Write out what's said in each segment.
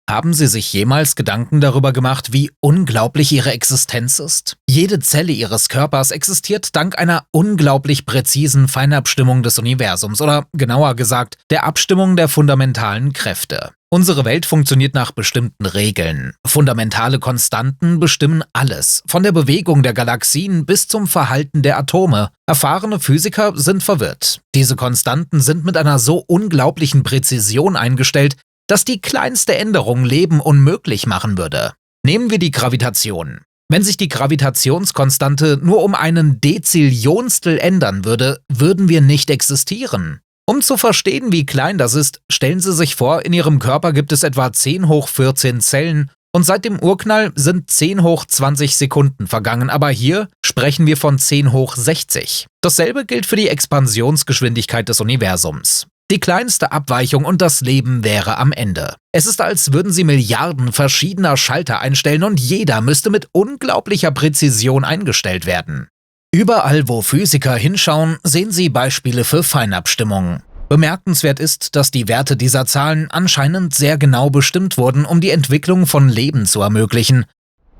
Haben Sie sich jemals Gedanken darüber gemacht, wie unglaublich Ihre Existenz ist? Jede Zelle Ihres Körpers existiert dank einer unglaublich präzisen Feinabstimmung des Universums oder genauer gesagt der Abstimmung der fundamentalen Kräfte. Unsere Welt funktioniert nach bestimmten Regeln. Fundamentale Konstanten bestimmen alles, von der Bewegung der Galaxien bis zum Verhalten der Atome. Erfahrene Physiker sind verwirrt. Diese Konstanten sind mit einer so unglaublichen Präzision eingestellt, dass die kleinste Änderung Leben unmöglich machen würde. Nehmen wir die Gravitation. Wenn sich die Gravitationskonstante nur um einen Dezillionstel ändern würde, würden wir nicht existieren. Um zu verstehen, wie klein das ist, stellen Sie sich vor, in Ihrem Körper gibt es etwa 10 hoch 14 Zellen und seit dem Urknall sind 10 hoch 20 Sekunden vergangen, aber hier sprechen wir von 10 hoch 60. Dasselbe gilt für die Expansionsgeschwindigkeit des Universums. Die kleinste Abweichung und das Leben wäre am Ende. Es ist, als würden Sie Milliarden verschiedener Schalter einstellen und jeder müsste mit unglaublicher Präzision eingestellt werden. Überall, wo Physiker hinschauen, sehen Sie Beispiele für Feinabstimmung. Bemerkenswert ist, dass die Werte dieser Zahlen anscheinend sehr genau bestimmt wurden, um die Entwicklung von Leben zu ermöglichen.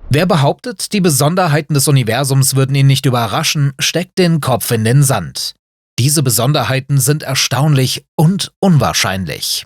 Wer behauptet, die Besonderheiten des Universums würden ihn nicht überraschen, steckt den Kopf in den Sand. Diese Besonderheiten sind erstaunlich und unwahrscheinlich.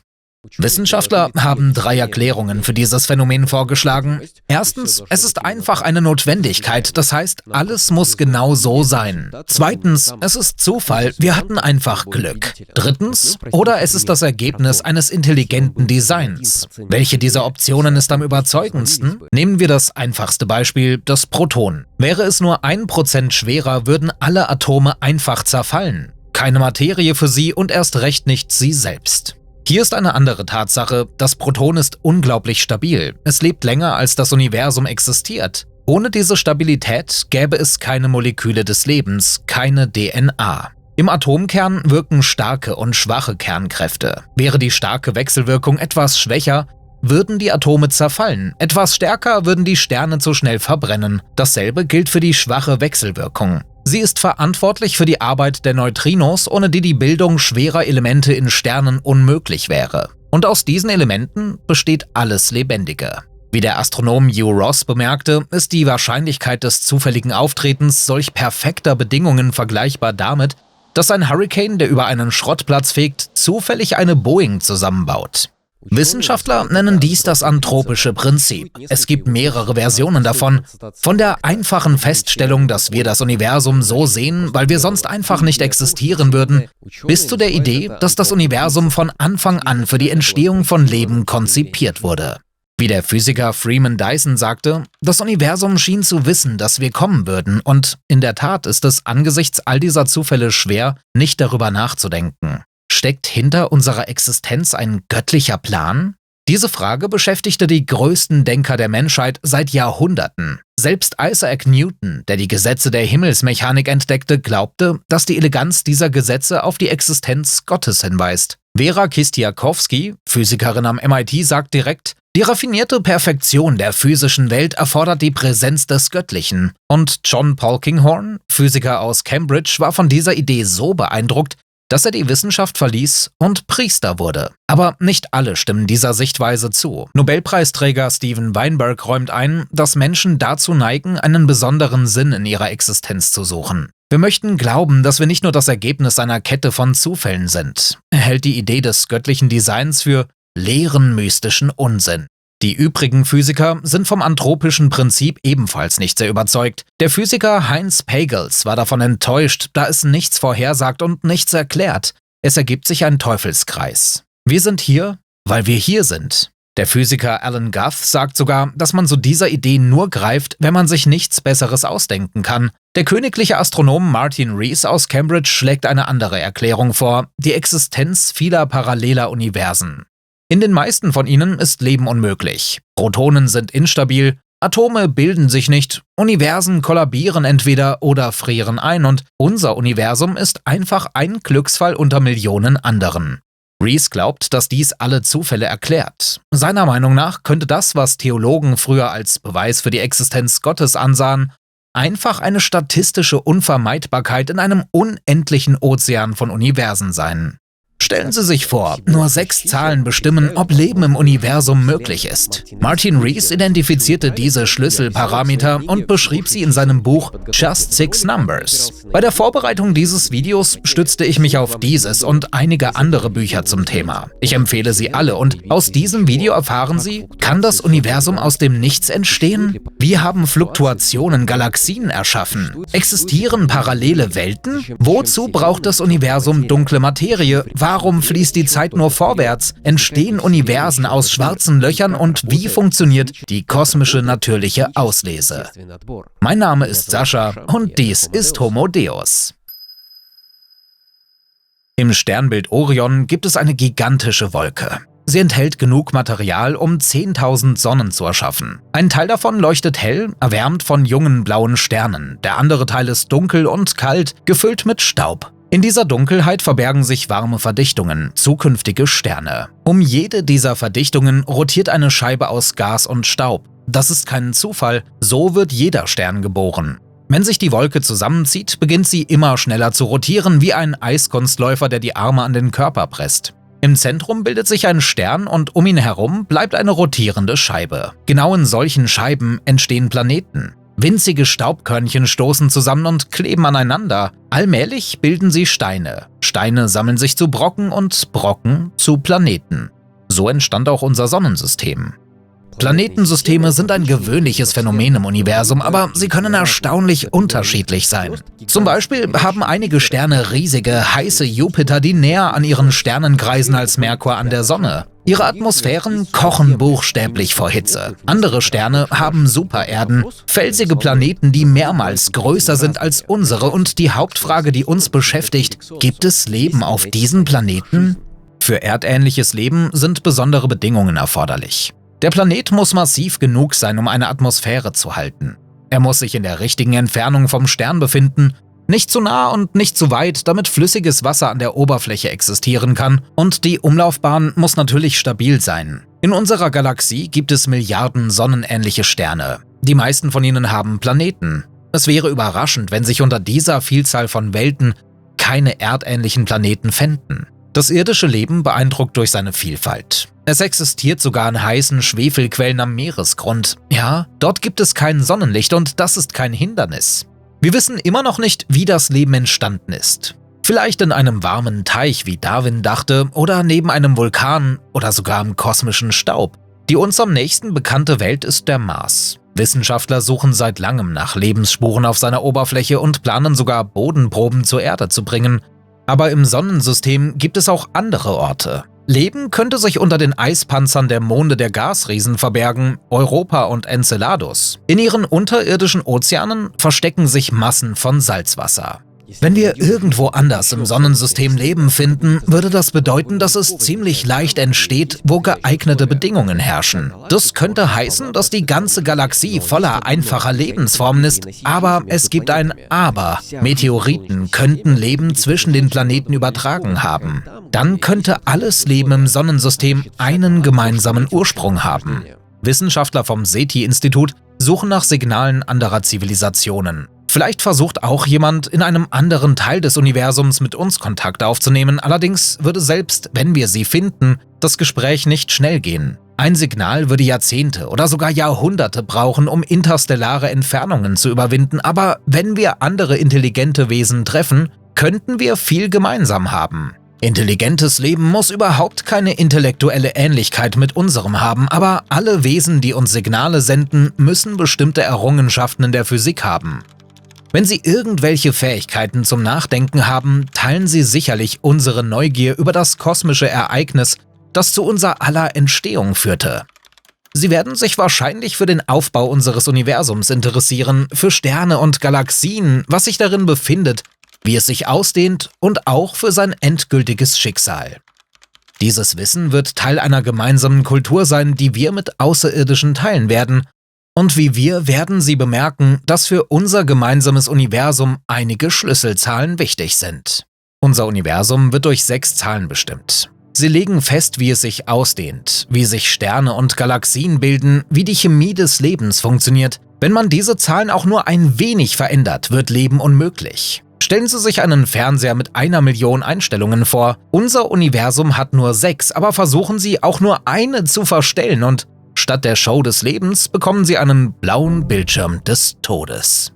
Wissenschaftler haben 3 Erklärungen für dieses Phänomen vorgeschlagen. Erstens, es ist einfach eine Notwendigkeit, das heißt, alles muss genau so sein. Zweitens, es ist Zufall, wir hatten einfach Glück. Drittens, oder es ist das Ergebnis eines intelligenten Designs. Welche dieser Optionen ist am überzeugendsten? Nehmen wir das einfachste Beispiel, das Proton. Wäre es nur 1% schwerer, würden alle Atome einfach zerfallen. Keine Materie für sie und erst recht nicht sie selbst. Hier ist eine andere Tatsache, das Proton ist unglaublich stabil. Es lebt länger, als das Universum existiert. Ohne diese Stabilität gäbe es keine Moleküle des Lebens, keine DNA. Im Atomkern wirken starke und schwache Kernkräfte. Wäre die starke Wechselwirkung etwas schwächer, würden die Atome zerfallen. Etwas stärker würden die Sterne zu schnell verbrennen. Dasselbe gilt für die schwache Wechselwirkung. Sie ist verantwortlich für die Arbeit der Neutrinos, ohne die die Bildung schwerer Elemente in Sternen unmöglich wäre. Und aus diesen Elementen besteht alles Lebendige. Wie der Astronom Hugh Ross bemerkte, ist die Wahrscheinlichkeit des zufälligen Auftretens solch perfekter Bedingungen vergleichbar damit, dass ein Hurrikan, der über einen Schrottplatz fegt, zufällig eine Boeing zusammenbaut. Wissenschaftler nennen dies das anthropische Prinzip. Es gibt mehrere Versionen davon. Von der einfachen Feststellung, dass wir das Universum so sehen, weil wir sonst einfach nicht existieren würden, bis zu der Idee, dass das Universum von Anfang an für die Entstehung von Leben konzipiert wurde. Wie der Physiker Freeman Dyson sagte, das Universum schien zu wissen, dass wir kommen würden und in der Tat ist es angesichts all dieser Zufälle schwer, nicht darüber nachzudenken. Steckt hinter unserer Existenz ein göttlicher Plan? Diese Frage beschäftigte die größten Denker der Menschheit seit Jahrhunderten. Selbst Isaac Newton, der die Gesetze der Himmelsmechanik entdeckte, glaubte, dass die Eleganz dieser Gesetze auf die Existenz Gottes hinweist. Vera Kistiakowsky, Physikerin am MIT, sagt direkt, die raffinierte Perfektion der physischen Welt erfordert die Präsenz des Göttlichen. Und John Polkinghorne, Physiker aus Cambridge, war von dieser Idee so beeindruckt, dass er die Wissenschaft verließ und Priester wurde. Aber nicht alle stimmen dieser Sichtweise zu. Nobelpreisträger Steven Weinberg räumt ein, dass Menschen dazu neigen, einen besonderen Sinn in ihrer Existenz zu suchen. Wir möchten glauben, dass wir nicht nur das Ergebnis einer Kette von Zufällen sind. Er hält die Idee des göttlichen Designs für leeren, mystischen Unsinn. Die übrigen Physiker sind vom anthropischen Prinzip ebenfalls nicht sehr überzeugt. Der Physiker Heinz Pagels war davon enttäuscht, da es nichts vorhersagt und nichts erklärt. Es ergibt sich ein Teufelskreis. Wir sind hier, weil wir hier sind. Der Physiker Alan Guth sagt sogar, dass man zu dieser Idee nur greift, wenn man sich nichts Besseres ausdenken kann. Der königliche Astronom Martin Rees aus Cambridge schlägt eine andere Erklärung vor, die Existenz vieler paralleler Universen. In den meisten von ihnen ist Leben unmöglich. Protonen sind instabil, Atome bilden sich nicht, Universen kollabieren entweder oder frieren ein und unser Universum ist einfach ein Glücksfall unter Millionen anderen. Rees glaubt, dass dies alle Zufälle erklärt. Seiner Meinung nach könnte das, was Theologen früher als Beweis für die Existenz Gottes ansahen, einfach eine statistische Unvermeidbarkeit in einem unendlichen Ozean von Universen sein. Stellen Sie sich vor, nur 6 Zahlen bestimmen, ob Leben im Universum möglich ist. Martin Rees identifizierte diese Schlüsselparameter und beschrieb sie in seinem Buch Just Six Numbers. Bei der Vorbereitung dieses Videos stützte ich mich auf dieses und einige andere Bücher zum Thema. Ich empfehle sie alle und aus diesem Video erfahren Sie, kann das Universum aus dem Nichts entstehen? Wie haben Fluktuationen Galaxien erschaffen? Existieren parallele Welten? Wozu braucht das Universum dunkle Materie? Warum fließt die Zeit nur vorwärts? Entstehen Universen aus schwarzen Löchern und wie funktioniert die kosmische natürliche Auslese? Mein Name ist Sascha und dies ist Homo Deus. Im Sternbild Orion gibt es eine gigantische Wolke. Sie enthält genug Material, um 10.000 Sonnen zu erschaffen. Ein Teil davon leuchtet hell, erwärmt von jungen blauen Sternen. Der andere Teil ist dunkel und kalt, gefüllt mit Staub. In dieser Dunkelheit verbergen sich warme Verdichtungen, zukünftige Sterne. Um jede dieser Verdichtungen rotiert eine Scheibe aus Gas und Staub. Das ist kein Zufall, so wird jeder Stern geboren. Wenn sich die Wolke zusammenzieht, beginnt sie immer schneller zu rotieren, wie ein Eiskunstläufer, der die Arme an den Körper presst. Im Zentrum bildet sich ein Stern und um ihn herum bleibt eine rotierende Scheibe. Genau in solchen Scheiben entstehen Planeten. Winzige Staubkörnchen stoßen zusammen und kleben aneinander. Allmählich bilden sie Steine. Steine sammeln sich zu Brocken und Brocken zu Planeten. So entstand auch unser Sonnensystem. Planetensysteme sind ein gewöhnliches Phänomen im Universum, aber sie können erstaunlich unterschiedlich sein. Zum Beispiel haben einige Sterne riesige, heiße Jupiter, die näher an ihren Sternen kreisen als Merkur an der Sonne. Ihre Atmosphären kochen buchstäblich vor Hitze. Andere Sterne haben Supererden, felsige Planeten, die mehrmals größer sind als unsere. Und die Hauptfrage, die uns beschäftigt, gibt es Leben auf diesen Planeten? Für erdähnliches Leben sind besondere Bedingungen erforderlich. Der Planet muss massiv genug sein, um eine Atmosphäre zu halten. Er muss sich in der richtigen Entfernung vom Stern befinden, nicht zu nah und nicht zu weit, damit flüssiges Wasser an der Oberfläche existieren kann, und die Umlaufbahn muss natürlich stabil sein. In unserer Galaxie gibt es Milliarden sonnenähnliche Sterne. Die meisten von ihnen haben Planeten. Es wäre überraschend, wenn sich unter dieser Vielzahl von Welten keine erdähnlichen Planeten fänden. Das irdische Leben beeindruckt durch seine Vielfalt. Es existiert sogar in heißen Schwefelquellen am Meeresgrund. Ja, dort gibt es kein Sonnenlicht und das ist kein Hindernis. Wir wissen immer noch nicht, wie das Leben entstanden ist. Vielleicht in einem warmen Teich, wie Darwin dachte, oder neben einem Vulkan oder sogar im kosmischen Staub. Die uns am nächsten bekannte Welt ist der Mars. Wissenschaftler suchen seit langem nach Lebensspuren auf seiner Oberfläche und planen sogar Bodenproben zur Erde zu bringen. Aber im Sonnensystem gibt es auch andere Orte. Leben könnte sich unter den Eispanzern der Monde der Gasriesen verbergen, Europa und Enceladus. In ihren unterirdischen Ozeanen verstecken sich Massen von Salzwasser. Wenn wir irgendwo anders im Sonnensystem Leben finden, würde das bedeuten, dass es ziemlich leicht entsteht, wo geeignete Bedingungen herrschen. Das könnte heißen, dass die ganze Galaxie voller einfacher Lebensformen ist, aber es gibt ein Aber. Meteoriten könnten Leben zwischen den Planeten übertragen haben. Dann könnte alles Leben im Sonnensystem einen gemeinsamen Ursprung haben. Wissenschaftler vom SETI-Institut suchen nach Signalen anderer Zivilisationen. Vielleicht versucht auch jemand in einem anderen Teil des Universums mit uns Kontakt aufzunehmen, allerdings würde selbst, wenn wir sie finden, das Gespräch nicht schnell gehen. Ein Signal würde Jahrzehnte oder sogar Jahrhunderte brauchen, um interstellare Entfernungen zu überwinden, aber wenn wir andere intelligente Wesen treffen, könnten wir viel gemeinsam haben. Intelligentes Leben muss überhaupt keine intellektuelle Ähnlichkeit mit unserem haben, aber alle Wesen, die uns Signale senden, müssen bestimmte Errungenschaften in der Physik haben. Wenn Sie irgendwelche Fähigkeiten zum Nachdenken haben, teilen Sie sicherlich unsere Neugier über das kosmische Ereignis, das zu unser aller Entstehung führte. Sie werden sich wahrscheinlich für den Aufbau unseres Universums interessieren, für Sterne und Galaxien, was sich darin befindet, wie es sich ausdehnt und auch für sein endgültiges Schicksal. Dieses Wissen wird Teil einer gemeinsamen Kultur sein, die wir mit Außerirdischen teilen werden. Und wie wir werden Sie bemerken, dass für unser gemeinsames Universum einige Schlüsselzahlen wichtig sind. Unser Universum wird durch 6 Zahlen bestimmt. Sie legen fest, wie es sich ausdehnt, wie sich Sterne und Galaxien bilden, wie die Chemie des Lebens funktioniert. Wenn man diese Zahlen auch nur ein wenig verändert, wird Leben unmöglich. Stellen Sie sich einen Fernseher mit 1 Million Einstellungen vor. Unser Universum hat nur 6, aber versuchen Sie auch nur eine zu verstellen und statt der Show des Lebens bekommen Sie einen blauen Bildschirm des Todes.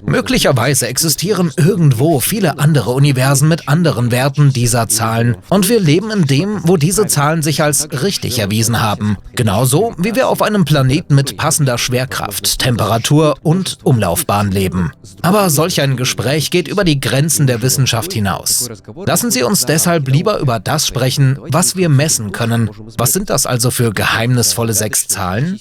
Möglicherweise existieren irgendwo viele andere Universen mit anderen Werten dieser Zahlen und wir leben in dem, wo diese Zahlen sich als richtig erwiesen haben. Genauso wie wir auf einem Planeten mit passender Schwerkraft, Temperatur und Umlaufbahn leben. Aber solch ein Gespräch geht über die Grenzen der Wissenschaft hinaus. Lassen Sie uns deshalb lieber über das sprechen, was wir messen können. Was sind das also für geheimnisvolle 6 Zahlen?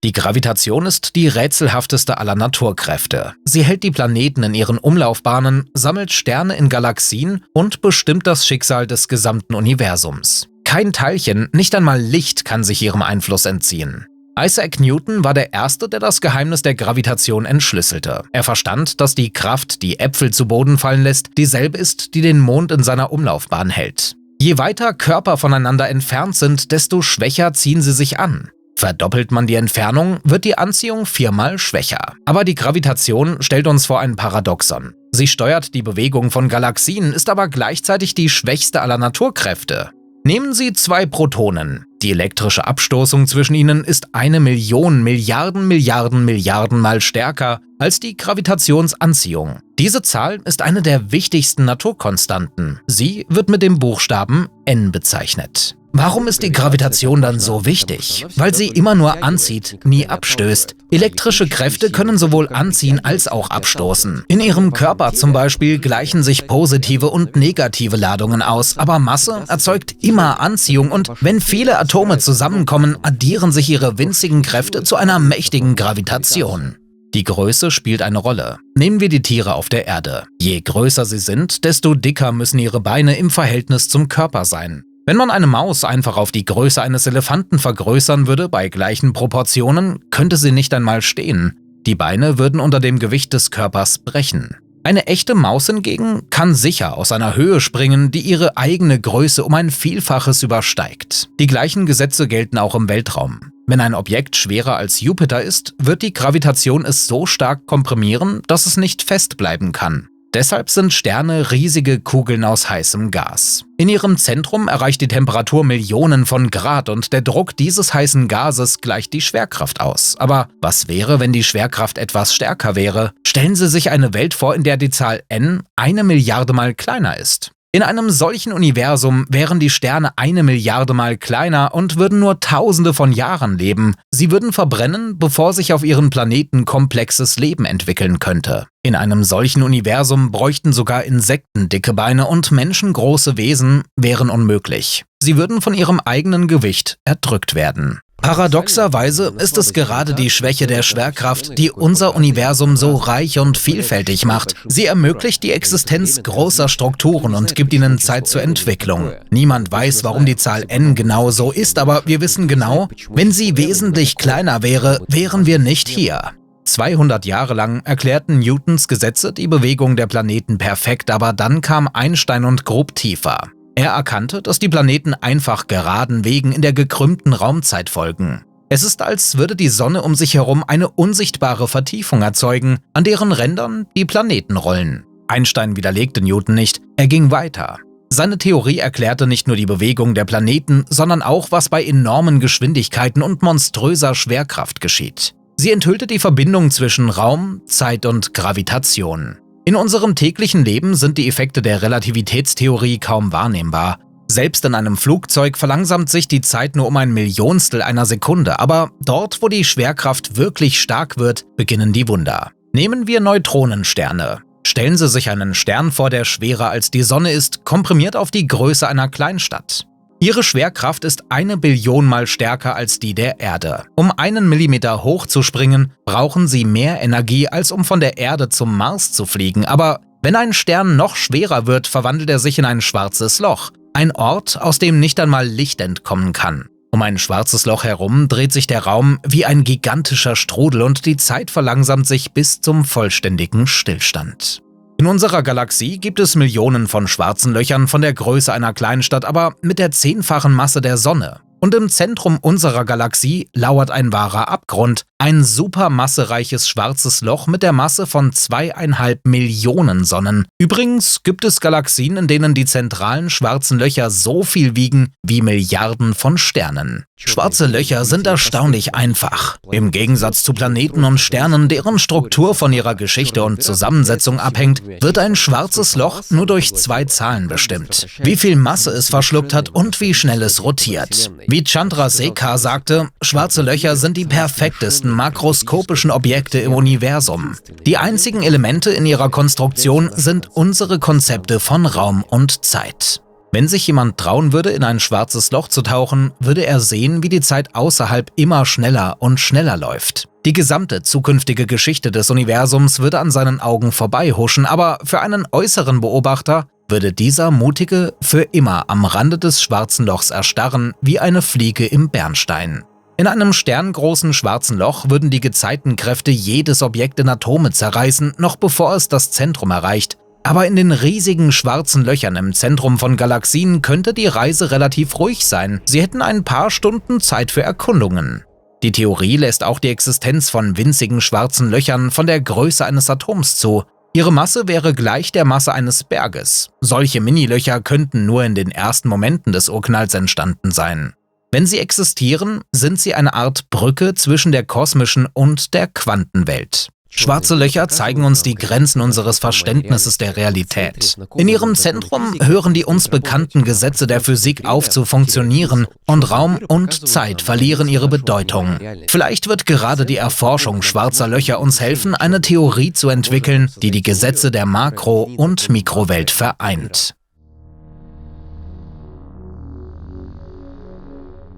Die Gravitation ist die rätselhafteste aller Naturkräfte. Sie hält die Planeten in ihren Umlaufbahnen, sammelt Sterne in Galaxien und bestimmt das Schicksal des gesamten Universums. Kein Teilchen, nicht einmal Licht kann sich ihrem Einfluss entziehen. Isaac Newton war der Erste, der das Geheimnis der Gravitation entschlüsselte. Er verstand, dass die Kraft, die Äpfel zu Boden fallen lässt, dieselbe ist, die den Mond in seiner Umlaufbahn hält. Je weiter Körper voneinander entfernt sind, desto schwächer ziehen sie sich an. Verdoppelt man die Entfernung, wird die Anziehung 4-mal schwächer. Aber die Gravitation stellt uns vor ein Paradoxon. Sie steuert die Bewegung von Galaxien, ist aber gleichzeitig die schwächste aller Naturkräfte. Nehmen Sie 2 Protonen. Die elektrische Abstoßung zwischen ihnen ist 1 Million Milliarden Mal stärker als die Gravitationsanziehung. Diese Zahl ist eine der wichtigsten Naturkonstanten. Sie wird mit dem Buchstaben n bezeichnet. Warum ist die Gravitation dann so wichtig? Weil sie immer nur anzieht, nie abstößt. Elektrische Kräfte können sowohl anziehen als auch abstoßen. In ihrem Körper zum Beispiel gleichen sich positive und negative Ladungen aus, aber Masse erzeugt immer Anziehung und wenn viele Atome zusammenkommen, addieren sich ihre winzigen Kräfte zu einer mächtigen Gravitation. Die Größe spielt eine Rolle. Nehmen wir die Tiere auf der Erde. Je größer sie sind, desto dicker müssen ihre Beine im Verhältnis zum Körper sein. Wenn man eine Maus einfach auf die Größe eines Elefanten vergrößern würde, bei gleichen Proportionen, könnte sie nicht einmal stehen. Die Beine würden unter dem Gewicht des Körpers brechen. Eine echte Maus hingegen kann sicher aus einer Höhe springen, die ihre eigene Größe um ein Vielfaches übersteigt. Die gleichen Gesetze gelten auch im Weltraum. Wenn ein Objekt schwerer als Jupiter ist, wird die Gravitation es so stark komprimieren, dass es nicht fest bleiben kann. Deshalb sind Sterne riesige Kugeln aus heißem Gas. In ihrem Zentrum erreicht die Temperatur Millionen von Grad und der Druck dieses heißen Gases gleicht die Schwerkraft aus. Aber was wäre, wenn die Schwerkraft etwas stärker wäre? Stellen Sie sich eine Welt vor, in der die Zahl n 1 Milliarde Mal kleiner ist. In einem solchen Universum wären die Sterne 1 Milliarde Mal kleiner und würden nur Tausende von Jahren leben. Sie würden verbrennen, bevor sich auf ihren Planeten komplexes Leben entwickeln könnte. In einem solchen Universum bräuchten sogar Insekten dicke Beine und menschengroße Wesen wären unmöglich. Sie würden von ihrem eigenen Gewicht erdrückt werden. Paradoxerweise ist es gerade die Schwäche der Schwerkraft, die unser Universum so reich und vielfältig macht. Sie ermöglicht die Existenz großer Strukturen und gibt ihnen Zeit zur Entwicklung. Niemand weiß, warum die Zahl n genau so ist, aber wir wissen genau, wenn sie wesentlich kleiner wäre, wären wir nicht hier. 200 Jahre lang erklärten Newtons Gesetze die Bewegung der Planeten perfekt, aber dann kam Einstein und grub tiefer. Er erkannte, dass die Planeten einfach geraden Wegen in der gekrümmten Raumzeit folgen. Es ist, als würde die Sonne um sich herum eine unsichtbare Vertiefung erzeugen, an deren Rändern die Planeten rollen. Einstein widerlegte Newton nicht, er ging weiter. Seine Theorie erklärte nicht nur die Bewegung der Planeten, sondern auch, was bei enormen Geschwindigkeiten und monströser Schwerkraft geschieht. Sie enthüllte die Verbindung zwischen Raum, Zeit und Gravitation. In unserem täglichen Leben sind die Effekte der Relativitätstheorie kaum wahrnehmbar. Selbst in einem Flugzeug verlangsamt sich die Zeit nur um 1 Millionstel einer Sekunde, aber dort, wo die Schwerkraft wirklich stark wird, beginnen die Wunder. Nehmen wir Neutronensterne. Stellen Sie sich einen Stern vor, der schwerer als die Sonne ist, komprimiert auf die Größe einer Kleinstadt. Ihre Schwerkraft ist 1 Billion Mal stärker als die der Erde. Um 1 Millimeter hoch zu springen, brauchen sie mehr Energie, als um von der Erde zum Mars zu fliegen. Aber wenn ein Stern noch schwerer wird, verwandelt er sich in ein schwarzes Loch. Ein Ort, aus dem nicht einmal Licht entkommen kann. Um ein schwarzes Loch herum dreht sich der Raum wie ein gigantischer Strudel und die Zeit verlangsamt sich bis zum vollständigen Stillstand. In unserer Galaxie gibt es Millionen von schwarzen Löchern von der Größe einer Kleinstadt, aber mit der 10-fachen Masse der Sonne. Und im Zentrum unserer Galaxie lauert ein wahrer Abgrund, ein supermassereiches schwarzes Loch mit der Masse von 2,5 Millionen Sonnen. Übrigens gibt es Galaxien, in denen die zentralen schwarzen Löcher so viel wiegen wie Milliarden von Sternen. Schwarze Löcher sind erstaunlich einfach. Im Gegensatz zu Planeten und Sternen, deren Struktur von ihrer Geschichte und Zusammensetzung abhängt, wird ein schwarzes Loch nur durch 2 Zahlen bestimmt: wie viel Masse es verschluckt hat und wie schnell es rotiert. Wie Chandrasekhar sagte, schwarze Löcher sind die perfektesten makroskopischen Objekte im Universum. Die einzigen Elemente in ihrer Konstruktion sind unsere Konzepte von Raum und Zeit. Wenn sich jemand trauen würde, in ein schwarzes Loch zu tauchen, würde er sehen, wie die Zeit außerhalb immer schneller und schneller läuft. Die gesamte zukünftige Geschichte des Universums würde an seinen Augen vorbeihuschen, aber für einen äußeren Beobachter würde dieser Mutige für immer am Rande des schwarzen Lochs erstarren, wie eine Fliege im Bernstein. In einem sterngroßen schwarzen Loch würden die Gezeitenkräfte jedes Objekt in Atome zerreißen, noch bevor es das Zentrum erreicht. Aber in den riesigen schwarzen Löchern im Zentrum von Galaxien könnte die Reise relativ ruhig sein. Sie hätten ein paar Stunden Zeit für Erkundungen. Die Theorie lässt auch die Existenz von winzigen schwarzen Löchern von der Größe eines Atoms zu. Ihre Masse wäre gleich der Masse eines Berges. Solche Minilöcher könnten nur in den ersten Momenten des Urknalls entstanden sein. Wenn sie existieren, sind sie eine Art Brücke zwischen der kosmischen und der Quantenwelt. Schwarze Löcher zeigen uns die Grenzen unseres Verständnisses der Realität. In ihrem Zentrum hören die uns bekannten Gesetze der Physik auf zu funktionieren und Raum und Zeit verlieren ihre Bedeutung. Vielleicht wird gerade die Erforschung schwarzer Löcher uns helfen, eine Theorie zu entwickeln, die die Gesetze der Makro- und Mikrowelt vereint.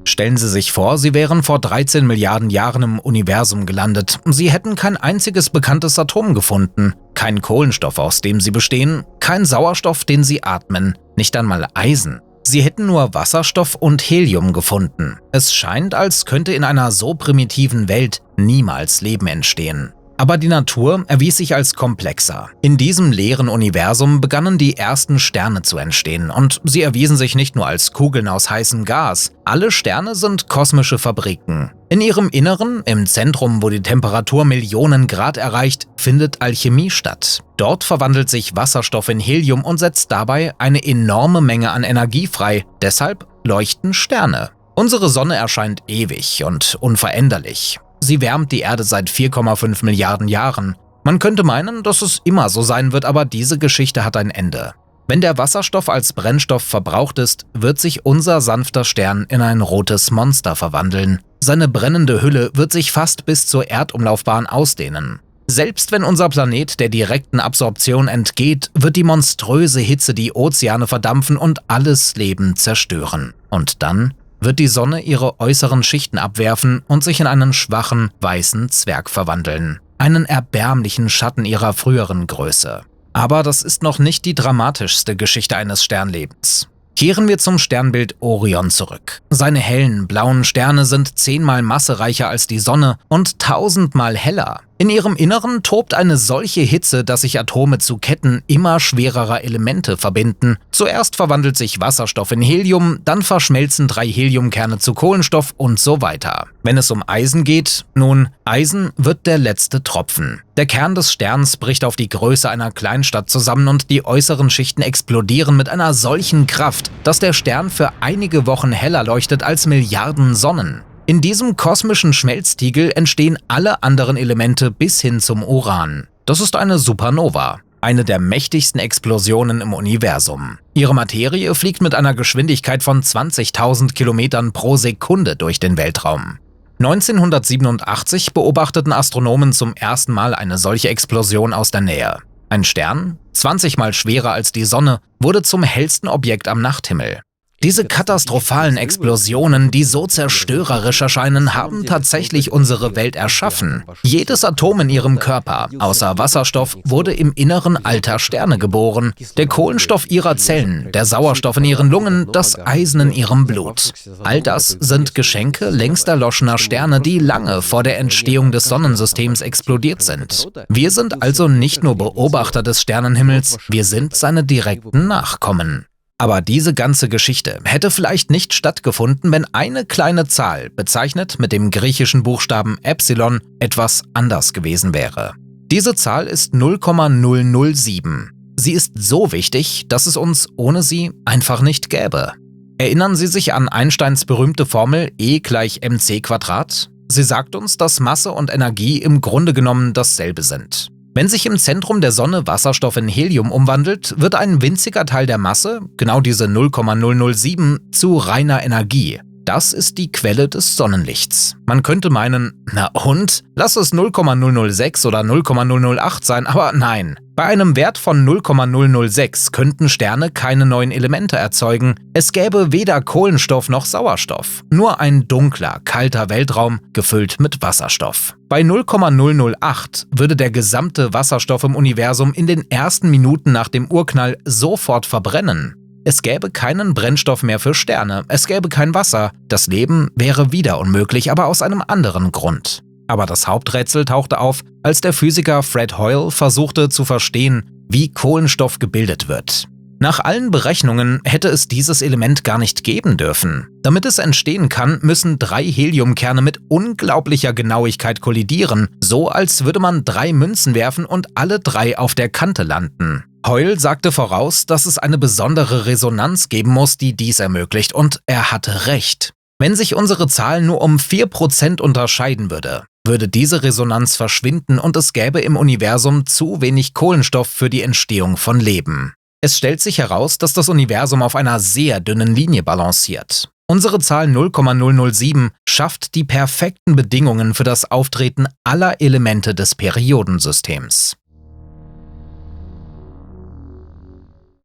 Stellen Sie sich vor, Sie wären vor 13 Milliarden Jahren im Universum gelandet. Sie hätten kein einziges bekanntes Atom gefunden, kein Kohlenstoff, aus dem Sie bestehen, kein Sauerstoff, den Sie atmen, nicht einmal Eisen. Sie hätten nur Wasserstoff und Helium gefunden. Es scheint, als könnte in einer so primitiven Welt niemals Leben entstehen. Aber die Natur erwies sich als komplexer. In diesem leeren Universum begannen die ersten Sterne zu entstehen und sie erwiesen sich nicht nur als Kugeln aus heißem Gas. Alle Sterne sind kosmische Fabriken. In ihrem Inneren, im Zentrum, wo die Temperatur Millionen Grad erreicht, findet Alchemie statt. Dort verwandelt sich Wasserstoff in Helium und setzt dabei eine enorme Menge an Energie frei. Deshalb leuchten Sterne. Unsere Sonne erscheint ewig und unveränderlich. Sie wärmt die Erde seit 4,5 Milliarden Jahren. Man könnte meinen, dass es immer so sein wird, aber diese Geschichte hat ein Ende. Wenn der Wasserstoff als Brennstoff verbraucht ist, wird sich unser sanfter Stern in ein rotes Monster verwandeln. Seine brennende Hülle wird sich fast bis zur Erdumlaufbahn ausdehnen. Selbst wenn unser Planet der direkten Absorption entgeht, wird die monströse Hitze die Ozeane verdampfen und alles Leben zerstören. Und dann wird die Sonne ihre äußeren Schichten abwerfen und sich in einen schwachen, weißen Zwerg verwandeln. Einen erbärmlichen Schatten ihrer früheren Größe. Aber das ist noch nicht die dramatischste Geschichte eines Sternlebens. Kehren wir zum Sternbild Orion zurück. Seine hellen, blauen Sterne sind 10-mal massereicher als die Sonne und 1000-mal heller. In ihrem Inneren tobt eine solche Hitze, dass sich Atome zu Ketten immer schwererer Elemente verbinden. Zuerst verwandelt sich Wasserstoff in Helium, dann verschmelzen 3 Heliumkerne zu Kohlenstoff und so weiter. Wenn es um Eisen geht, nun, Eisen wird der letzte Tropfen. Der Kern des Sterns bricht auf die Größe einer Kleinstadt zusammen und die äußeren Schichten explodieren mit einer solchen Kraft, dass der Stern für einige Wochen heller leuchtet als Milliarden Sonnen. In diesem kosmischen Schmelztiegel entstehen alle anderen Elemente bis hin zum Uran. Das ist eine Supernova, eine der mächtigsten Explosionen im Universum. Ihre Materie fliegt mit einer Geschwindigkeit von 20.000 Kilometern pro Sekunde durch den Weltraum. 1987 beobachteten Astronomen zum ersten Mal eine solche Explosion aus der Nähe. Ein Stern, 20-mal schwerer als die Sonne, wurde zum hellsten Objekt am Nachthimmel. Diese katastrophalen Explosionen, die so zerstörerisch erscheinen, haben tatsächlich unsere Welt erschaffen. Jedes Atom in ihrem Körper, außer Wasserstoff, wurde im Inneren alter Sterne geboren. Der Kohlenstoff ihrer Zellen, der Sauerstoff in ihren Lungen, das Eisen in ihrem Blut. All das sind Geschenke längst erloschener Sterne, die lange vor der Entstehung des Sonnensystems explodiert sind. Wir sind also nicht nur Beobachter des Sternenhimmels, wir sind seine direkten Nachkommen. Aber diese ganze Geschichte hätte vielleicht nicht stattgefunden, wenn eine kleine Zahl, bezeichnet mit dem griechischen Buchstaben Epsilon, etwas anders gewesen wäre. Diese Zahl ist 0,007. Sie ist so wichtig, dass es uns ohne sie einfach nicht gäbe. Erinnern Sie sich an Einsteins berühmte Formel E = mc²? Sie sagt uns, dass Masse und Energie im Grunde genommen dasselbe sind. Wenn sich im Zentrum der Sonne Wasserstoff in Helium umwandelt, wird ein winziger Teil der Masse, genau diese 0,007, zu reiner Energie. Das ist die Quelle des Sonnenlichts. Man könnte meinen, na und? Lass es 0,006 oder 0,008 sein, aber nein. Bei einem Wert von 0,006 könnten Sterne keine neuen Elemente erzeugen. Es gäbe weder Kohlenstoff noch Sauerstoff. Nur ein dunkler, kalter Weltraum, gefüllt mit Wasserstoff. Bei 0,008 würde der gesamte Wasserstoff im Universum in den ersten Minuten nach dem Urknall sofort verbrennen. Es gäbe keinen Brennstoff mehr für Sterne, es gäbe kein Wasser. Das Leben wäre wieder unmöglich, aber aus einem anderen Grund. Aber das Haupträtsel tauchte auf, als der Physiker Fred Hoyle versuchte zu verstehen, wie Kohlenstoff gebildet wird. Nach allen Berechnungen hätte es dieses Element gar nicht geben dürfen. Damit es entstehen kann, müssen 3 Heliumkerne mit unglaublicher Genauigkeit kollidieren, so als würde man 3 Münzen werfen und alle 3 auf der Kante landen. Hoyle sagte voraus, dass es eine besondere Resonanz geben muss, die dies ermöglicht, und er hatte recht. Wenn sich unsere Zahl nur um 4% unterscheiden würde, würde diese Resonanz verschwinden und es gäbe im Universum zu wenig Kohlenstoff für die Entstehung von Leben. Es stellt sich heraus, dass das Universum auf einer sehr dünnen Linie balanciert. Unsere Zahl 0,007 schafft die perfekten Bedingungen für das Auftreten aller Elemente des Periodensystems.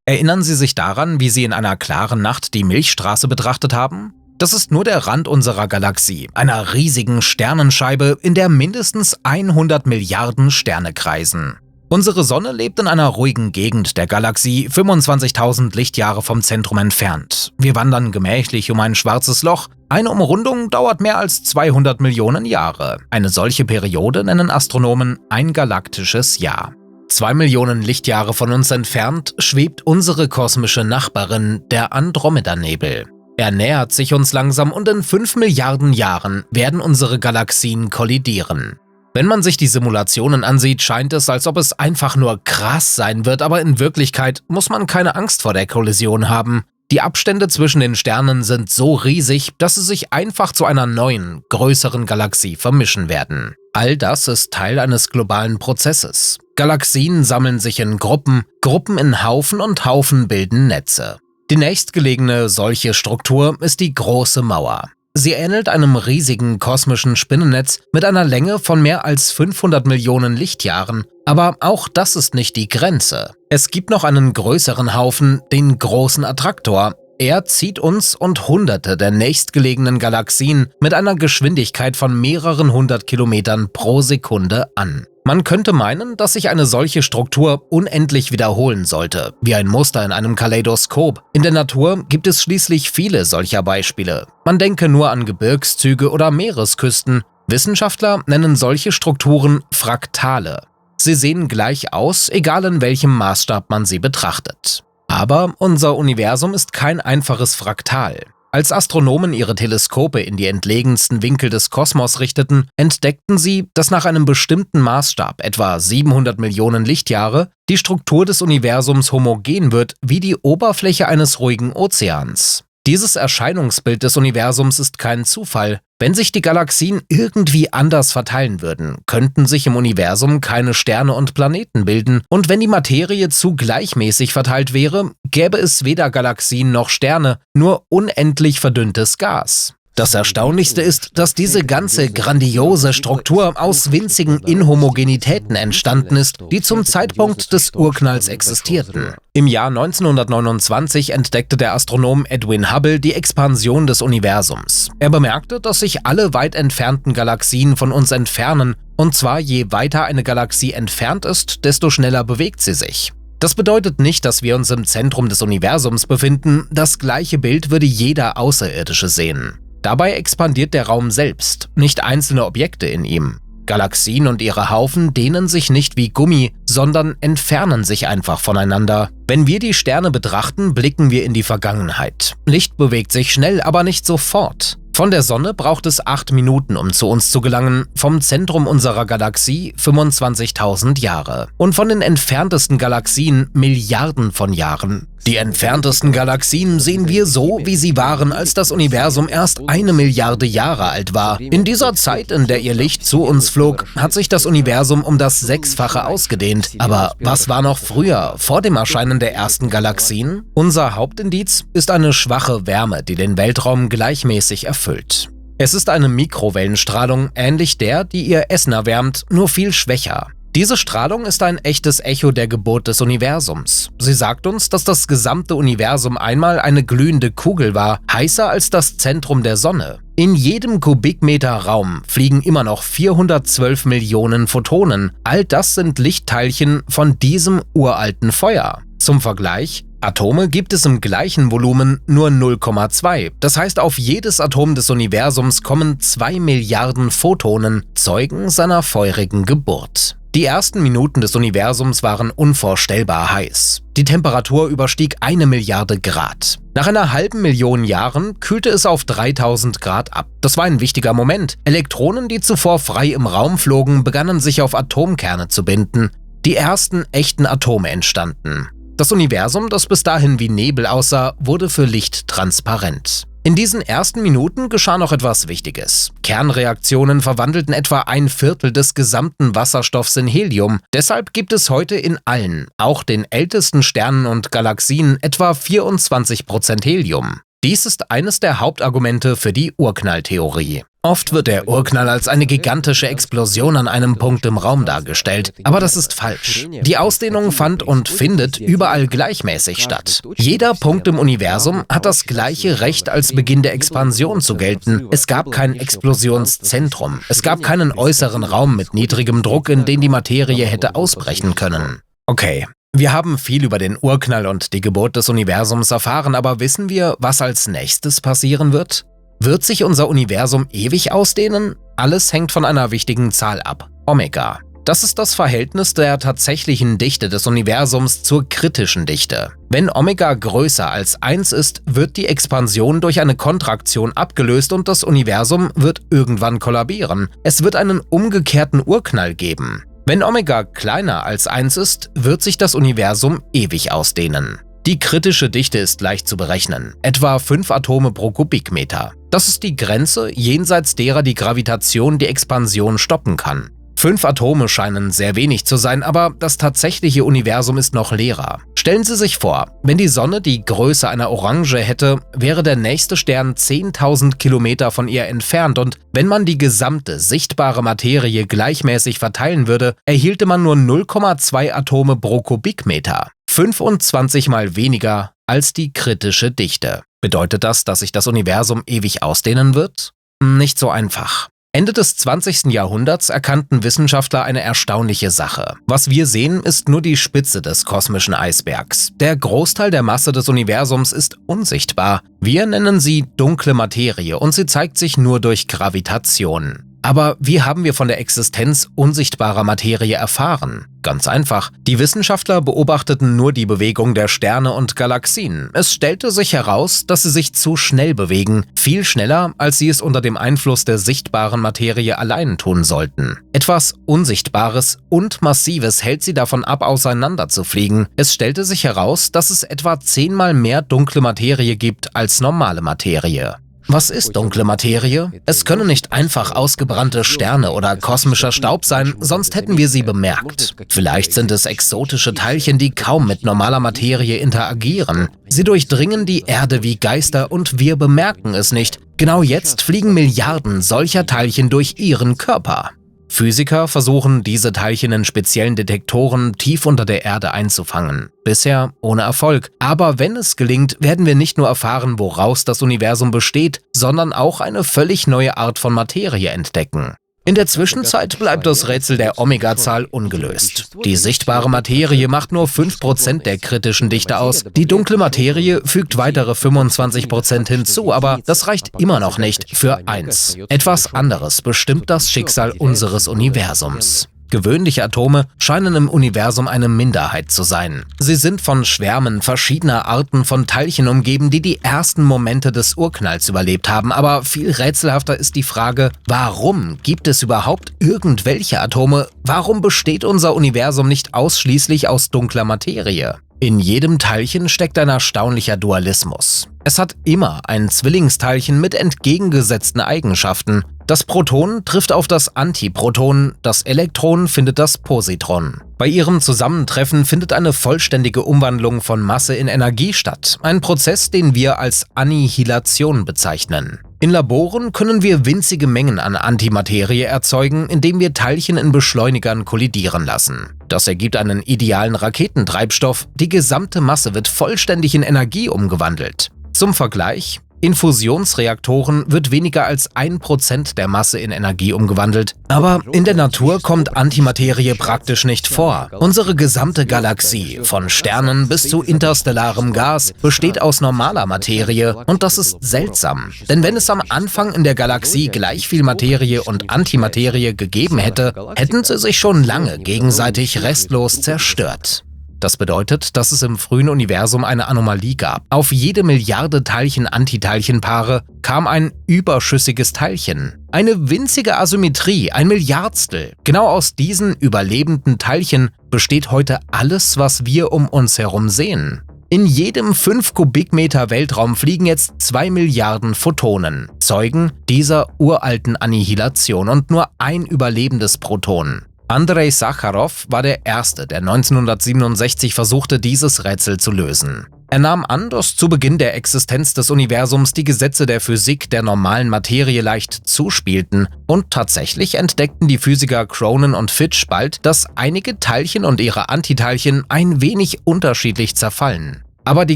Erinnern Sie sich daran, wie Sie in einer klaren Nacht die Milchstraße betrachtet haben? Das ist nur der Rand unserer Galaxie, einer riesigen Sternenscheibe, in der mindestens 100 Milliarden Sterne kreisen. Unsere Sonne lebt in einer ruhigen Gegend der Galaxie, 25.000 Lichtjahre vom Zentrum entfernt. Wir wandern gemächlich um ein schwarzes Loch. Eine Umrundung dauert mehr als 200 Millionen Jahre. Eine solche Periode nennen Astronomen ein galaktisches Jahr. 2 Millionen Lichtjahre von uns entfernt schwebt unsere kosmische Nachbarin, der Andromedanebel. Er nähert sich uns langsam und in 5 Milliarden Jahren werden unsere Galaxien kollidieren. Wenn man sich die Simulationen ansieht, scheint es, als ob es einfach nur krass sein wird, aber in Wirklichkeit muss man keine Angst vor der Kollision haben. Die Abstände zwischen den Sternen sind so riesig, dass sie sich einfach zu einer neuen, größeren Galaxie vermischen werden. All das ist Teil eines globalen Prozesses. Galaxien sammeln sich in Gruppen, Gruppen in Haufen und Haufen bilden Netze. Die nächstgelegene solche Struktur ist die Große Mauer. Sie ähnelt einem riesigen kosmischen Spinnennetz mit einer Länge von mehr als 500 Millionen Lichtjahren, aber auch das ist nicht die Grenze. Es gibt noch einen größeren Haufen, den Großen Attraktor. Er zieht uns und Hunderte der nächstgelegenen Galaxien mit einer Geschwindigkeit von mehreren 100 Kilometern pro Sekunde an. Man könnte meinen, dass sich eine solche Struktur unendlich wiederholen sollte, wie ein Muster in einem Kaleidoskop. In der Natur gibt es schließlich viele solcher Beispiele. Man denke nur an Gebirgszüge oder Meeresküsten. Wissenschaftler nennen solche Strukturen Fraktale. Sie sehen gleich aus, egal in welchem Maßstab man sie betrachtet. Aber unser Universum ist kein einfaches Fraktal. Als Astronomen ihre Teleskope in die entlegensten Winkel des Kosmos richteten, entdeckten sie, dass nach einem bestimmten Maßstab, etwa 700 Millionen Lichtjahre, die Struktur des Universums homogen wird wie die Oberfläche eines ruhigen Ozeans. Dieses Erscheinungsbild des Universums ist kein Zufall. Wenn sich die Galaxien irgendwie anders verteilen würden, könnten sich im Universum keine Sterne und Planeten bilden, und wenn die Materie zu gleichmäßig verteilt wäre, gäbe es weder Galaxien noch Sterne, nur unendlich verdünntes Gas. Das Erstaunlichste ist, dass diese ganze grandiose Struktur aus winzigen Inhomogenitäten entstanden ist, die zum Zeitpunkt des Urknalls existierten. Im Jahr 1929 entdeckte der Astronom Edwin Hubble die Expansion des Universums. Er bemerkte, dass sich alle weit entfernten Galaxien von uns entfernen, und zwar je weiter eine Galaxie entfernt ist, desto schneller bewegt sie sich. Das bedeutet nicht, dass wir uns im Zentrum des Universums befinden, das gleiche Bild würde jeder Außerirdische sehen. Dabei expandiert der Raum selbst, nicht einzelne Objekte in ihm. Galaxien und ihre Haufen dehnen sich nicht wie Gummi, sondern entfernen sich einfach voneinander. Wenn wir die Sterne betrachten, blicken wir in die Vergangenheit. Licht bewegt sich schnell, aber nicht sofort. Von der Sonne braucht es 8 Minuten, um zu uns zu gelangen, vom Zentrum unserer Galaxie 25.000 Jahre und von den entferntesten Galaxien Milliarden von Jahren. Die entferntesten Galaxien sehen wir so, wie sie waren, als das Universum erst 1 Milliarde Jahre alt war. In dieser Zeit, in der ihr Licht zu uns flog, hat sich das Universum um das Sechsfache ausgedehnt. Aber was war noch früher, vor dem Erscheinen der ersten Galaxien? Unser Hauptindiz ist eine schwache Wärme, die den Weltraum gleichmäßig erfüllt. Es ist eine Mikrowellenstrahlung, ähnlich der, die ihr Essen erwärmt, nur viel schwächer. Diese Strahlung ist ein echtes Echo der Geburt des Universums. Sie sagt uns, dass das gesamte Universum einmal eine glühende Kugel war, heißer als das Zentrum der Sonne. In jedem Kubikmeter Raum fliegen immer noch 412 Millionen Photonen. All das sind Lichtteilchen von diesem uralten Feuer. Zum Vergleich: Atome gibt es im gleichen Volumen nur 0,2. Das heißt, auf jedes Atom des Universums kommen 2 Milliarden Photonen, Zeugen seiner feurigen Geburt. Die ersten Minuten des Universums waren unvorstellbar heiß. Die Temperatur überstieg 1 Milliarde Grad. Nach einer halben Million Jahren kühlte es auf 3000 Grad ab. Das war ein wichtiger Moment. Elektronen, die zuvor frei im Raum flogen, begannen sich auf Atomkerne zu binden. Die ersten echten Atome entstanden. Das Universum, das bis dahin wie Nebel aussah, wurde für Licht transparent. In diesen ersten Minuten geschah noch etwas Wichtiges. Kernreaktionen verwandelten etwa 1/4 des gesamten Wasserstoffs in Helium. Deshalb gibt es heute in allen, auch den ältesten Sternen und Galaxien, etwa 24% Helium. Dies ist eines der Hauptargumente für die Urknalltheorie. Oft wird der Urknall als eine gigantische Explosion an einem Punkt im Raum dargestellt, aber das ist falsch. Die Ausdehnung fand und findet überall gleichmäßig statt. Jeder Punkt im Universum hat das gleiche Recht, als Beginn der Expansion zu gelten. Es gab kein Explosionszentrum. Es gab keinen äußeren Raum mit niedrigem Druck, in den die Materie hätte ausbrechen können. Okay. Wir haben viel über den Urknall und die Geburt des Universums erfahren, aber wissen wir, was als nächstes passieren wird? Wird sich unser Universum ewig ausdehnen? Alles hängt von einer wichtigen Zahl ab: Omega. Das ist das Verhältnis der tatsächlichen Dichte des Universums zur kritischen Dichte. Wenn Omega größer als 1 ist, wird die Expansion durch eine Kontraktion abgelöst und das Universum wird irgendwann kollabieren. Es wird einen umgekehrten Urknall geben. Wenn Omega kleiner als 1 ist, wird sich das Universum ewig ausdehnen. Die kritische Dichte ist leicht zu berechnen, etwa 5 Atome pro Kubikmeter. Das ist die Grenze, jenseits derer die Gravitation die Expansion stoppen kann. 5 Atome scheinen sehr wenig zu sein, aber das tatsächliche Universum ist noch leerer. Stellen Sie sich vor, wenn die Sonne die Größe einer Orange hätte, wäre der nächste Stern 10.000 Kilometer von ihr entfernt und wenn man die gesamte sichtbare Materie gleichmäßig verteilen würde, erhielte man nur 0,2 Atome pro Kubikmeter. 25 mal weniger als die kritische Dichte. Bedeutet das, dass sich das Universum ewig ausdehnen wird? Nicht so einfach. Ende des 20. Jahrhunderts erkannten Wissenschaftler eine erstaunliche Sache. Was wir sehen, ist nur die Spitze des kosmischen Eisbergs. Der Großteil der Masse des Universums ist unsichtbar. Wir nennen sie dunkle Materie und sie zeigt sich nur durch Gravitation. Aber wie haben wir von der Existenz unsichtbarer Materie erfahren? Ganz einfach. Die Wissenschaftler beobachteten nur die Bewegung der Sterne und Galaxien. Es stellte sich heraus, dass sie sich zu schnell bewegen, viel schneller, als sie es unter dem Einfluss der sichtbaren Materie allein tun sollten. Etwas Unsichtbares und Massives hält sie davon ab, auseinanderzufliegen. Es stellte sich heraus, dass es etwa 10-mal mehr dunkle Materie gibt als normale Materie. Was ist dunkle Materie? Es können nicht einfach ausgebrannte Sterne oder kosmischer Staub sein, sonst hätten wir sie bemerkt. Vielleicht sind es exotische Teilchen, die kaum mit normaler Materie interagieren. Sie durchdringen die Erde wie Geister und wir bemerken es nicht. Genau jetzt fliegen Milliarden solcher Teilchen durch ihren Körper. Physiker versuchen, diese Teilchen in speziellen Detektoren tief unter der Erde einzufangen. Bisher ohne Erfolg. Aber wenn es gelingt, werden wir nicht nur erfahren, woraus das Universum besteht, sondern auch eine völlig neue Art von Materie entdecken. In der Zwischenzeit bleibt das Rätsel der Omega-Zahl ungelöst. Die sichtbare Materie macht nur 5% der kritischen Dichte aus. Die dunkle Materie fügt weitere 25% hinzu, aber das reicht immer noch nicht für 1. Etwas anderes bestimmt das Schicksal unseres Universums. Gewöhnliche Atome scheinen im Universum eine Minderheit zu sein. Sie sind von Schwärmen verschiedener Arten von Teilchen umgeben, die die ersten Momente des Urknalls überlebt haben. Aber viel rätselhafter ist die Frage, warum gibt es überhaupt irgendwelche Atome? Warum besteht unser Universum nicht ausschließlich aus dunkler Materie? In jedem Teilchen steckt ein erstaunlicher Dualismus. Es hat immer ein Zwillingsteilchen mit entgegengesetzten Eigenschaften. Das Proton trifft auf das Antiproton, das Elektron findet das Positron. Bei ihrem Zusammentreffen findet eine vollständige Umwandlung von Masse in Energie statt, ein Prozess, den wir als Annihilation bezeichnen. In Laboren können wir winzige Mengen an Antimaterie erzeugen, indem wir Teilchen in Beschleunigern kollidieren lassen. Das ergibt einen idealen Raketentreibstoff, die gesamte Masse wird vollständig in Energie umgewandelt. Zum Vergleich: In Fusionsreaktoren wird weniger als 1% der Masse in Energie umgewandelt. Aber in der Natur kommt Antimaterie praktisch nicht vor. Unsere gesamte Galaxie, von Sternen bis zu interstellarem Gas, besteht aus normaler Materie und das ist seltsam. Denn wenn es am Anfang in der Galaxie gleich viel Materie und Antimaterie gegeben hätte, hätten sie sich schon lange gegenseitig restlos zerstört. Das bedeutet, dass es im frühen Universum eine Anomalie gab. Auf jede Milliarde Teilchen-Antiteilchenpaare kam ein überschüssiges Teilchen. Eine winzige Asymmetrie, ein Milliardstel. Genau aus diesen überlebenden Teilchen besteht heute alles, was wir um uns herum sehen. In jedem 5 Kubikmeter Weltraum fliegen jetzt 2 Milliarden Photonen, Zeugen dieser uralten Annihilation und nur ein überlebendes Proton. Andrei Sacharow war der Erste, der 1967 versuchte, dieses Rätsel zu lösen. Er nahm an, dass zu Beginn der Existenz des Universums die Gesetze der Physik der normalen Materie leicht zuspielten und tatsächlich entdeckten die Physiker Cronin und Fitch bald, dass einige Teilchen und ihre Antiteilchen ein wenig unterschiedlich zerfallen. Aber die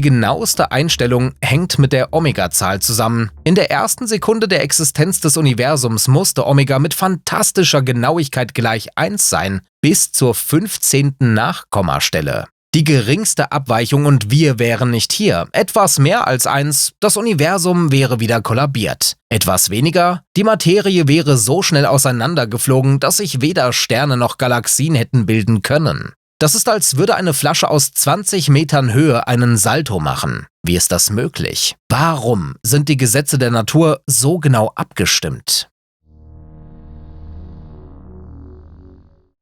genaueste Einstellung hängt mit der Omega-Zahl zusammen. In der ersten Sekunde der Existenz des Universums musste Omega mit fantastischer Genauigkeit gleich 1 sein, bis zur 15. Nachkommastelle. Die geringste Abweichung und wir wären nicht hier. Etwas mehr als 1, das Universum wäre wieder kollabiert. Etwas weniger, die Materie wäre so schnell auseinandergeflogen, dass sich weder Sterne noch Galaxien hätten bilden können. Das ist, als würde eine Flasche aus 20 Metern Höhe einen Salto machen. Wie ist das möglich? Warum sind die Gesetze der Natur so genau abgestimmt?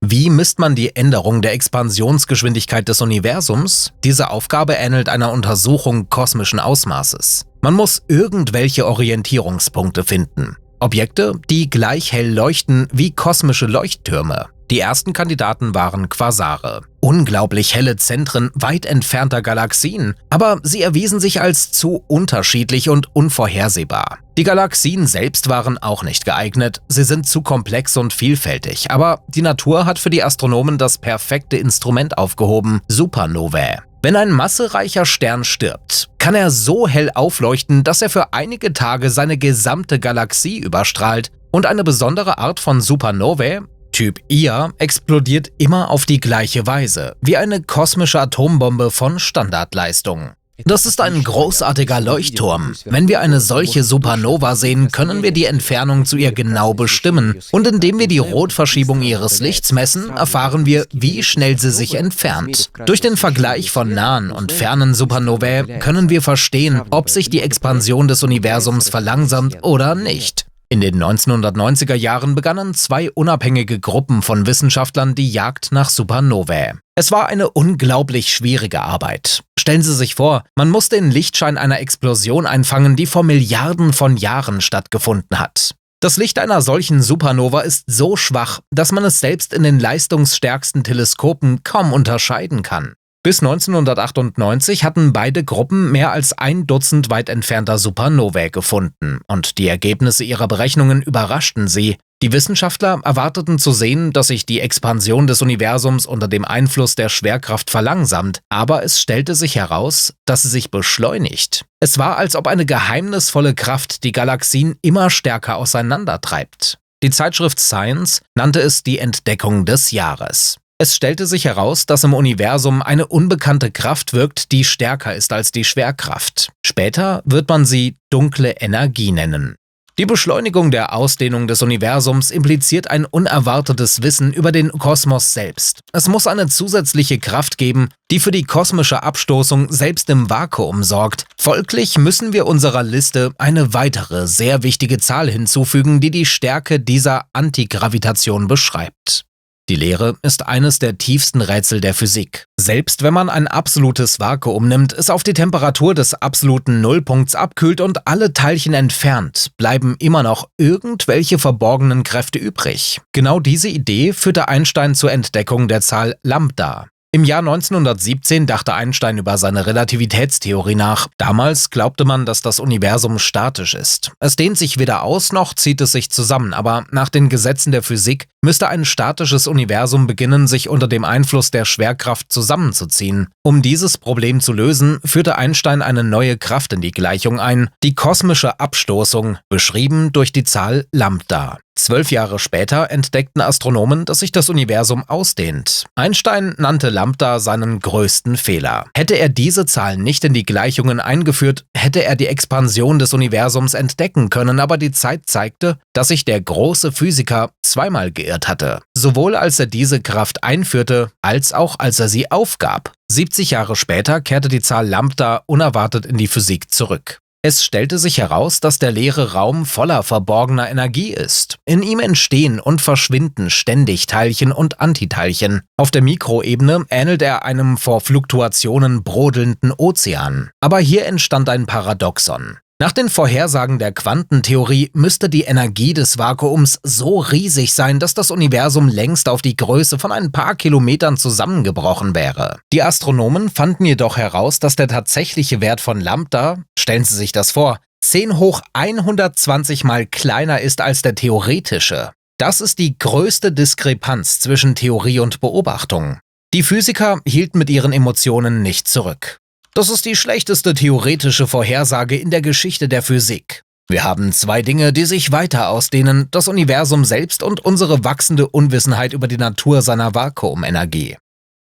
Wie misst man die Änderung der Expansionsgeschwindigkeit des Universums? Diese Aufgabe ähnelt einer Untersuchung kosmischen Ausmaßes. Man muss irgendwelche Orientierungspunkte finden. Objekte, die gleich hell leuchten wie kosmische Leuchttürme. Die ersten Kandidaten waren Quasare. Unglaublich helle Zentren weit entfernter Galaxien, aber sie erwiesen sich als zu unterschiedlich und unvorhersehbar. Die Galaxien selbst waren auch nicht geeignet, sie sind zu komplex und vielfältig, aber die Natur hat für die Astronomen das perfekte Instrument aufgehoben: Supernovae. Wenn ein massereicher Stern stirbt, kann er so hell aufleuchten, dass er für einige Tage seine gesamte Galaxie überstrahlt, und eine besondere Art von Supernovae, Typ Ia, explodiert immer auf die gleiche Weise, wie eine kosmische Atombombe von Standardleistung. Das ist ein großartiger Leuchtturm. Wenn wir eine solche Supernova sehen, können wir die Entfernung zu ihr genau bestimmen. Und indem wir die Rotverschiebung ihres Lichts messen, erfahren wir, wie schnell sie sich entfernt. Durch den Vergleich von nahen und fernen Supernovae können wir verstehen, ob sich die Expansion des Universums verlangsamt oder nicht. In den 1990er Jahren begannen 2 unabhängige Gruppen von Wissenschaftlern die Jagd nach Supernovae. Es war eine unglaublich schwierige Arbeit. Stellen Sie sich vor, man muss den Lichtschein einer Explosion einfangen, die vor Milliarden von Jahren stattgefunden hat. Das Licht einer solchen Supernova ist so schwach, dass man es selbst in den leistungsstärksten Teleskopen kaum unterscheiden kann. Bis 1998 hatten beide Gruppen mehr als 1 Dutzend weit entfernter Supernovae gefunden und die Ergebnisse ihrer Berechnungen überraschten sie. Die Wissenschaftler erwarteten zu sehen, dass sich die Expansion des Universums unter dem Einfluss der Schwerkraft verlangsamt, aber es stellte sich heraus, dass sie sich beschleunigt. Es war, als ob eine geheimnisvolle Kraft die Galaxien immer stärker auseinandertreibt. Die Zeitschrift Science nannte es die Entdeckung des Jahres. Es stellte sich heraus, dass im Universum eine unbekannte Kraft wirkt, die stärker ist als die Schwerkraft. Später wird man sie dunkle Energie nennen. Die Beschleunigung der Ausdehnung des Universums impliziert ein unerwartetes Wissen über den Kosmos selbst. Es muss eine zusätzliche Kraft geben, die für die kosmische Abstoßung selbst im Vakuum sorgt. Folglich müssen wir unserer Liste eine weitere, sehr wichtige Zahl hinzufügen, die die Stärke dieser Antigravitation beschreibt. Die Leere ist eines der tiefsten Rätsel der Physik. Selbst wenn man ein absolutes Vakuum nimmt, es auf die Temperatur des absoluten Nullpunkts abkühlt und alle Teilchen entfernt, bleiben immer noch irgendwelche verborgenen Kräfte übrig. Genau diese Idee führte Einstein zur Entdeckung der Zahl Lambda. Im Jahr 1917 dachte Einstein über seine Relativitätstheorie nach. Damals glaubte man, dass das Universum statisch ist. Es dehnt sich weder aus noch zieht es sich zusammen, aber nach den Gesetzen der Physik müsste ein statisches Universum beginnen, sich unter dem Einfluss der Schwerkraft zusammenzuziehen. Um dieses Problem zu lösen, führte Einstein eine neue Kraft in die Gleichung ein, die kosmische Abstoßung, beschrieben durch die Zahl Lambda. 12 Jahre später entdeckten Astronomen, dass sich das Universum ausdehnt. Einstein nannte Lambda seinen größten Fehler. Hätte er diese Zahl nicht in die Gleichungen eingeführt, hätte er die Expansion des Universums entdecken können, aber die Zeit zeigte, dass sich der große Physiker zweimal geirrt hatte. Sowohl als er diese Kraft einführte, als auch als er sie aufgab. 70 Jahre später kehrte die Zahl Lambda unerwartet in die Physik zurück. Es stellte sich heraus, dass der leere Raum voller verborgener Energie ist. In ihm entstehen und verschwinden ständig Teilchen und Antiteilchen. Auf der Mikroebene ähnelt er einem vor Fluktuationen brodelnden Ozean. Aber hier entstand ein Paradoxon. Nach den Vorhersagen der Quantentheorie müsste die Energie des Vakuums so riesig sein, dass das Universum längst auf die Größe von ein paar Kilometern zusammengebrochen wäre. Die Astronomen fanden jedoch heraus, dass der tatsächliche Wert von Lambda, stellen Sie sich das vor, 10 hoch 120 mal kleiner ist als der theoretische. Das ist die größte Diskrepanz zwischen Theorie und Beobachtung. Die Physiker hielten mit ihren Emotionen nicht zurück. Das ist die schlechteste theoretische Vorhersage in der Geschichte der Physik. Wir haben zwei Dinge, die sich weiter ausdehnen, das Universum selbst und unsere wachsende Unwissenheit über die Natur seiner Vakuumenergie.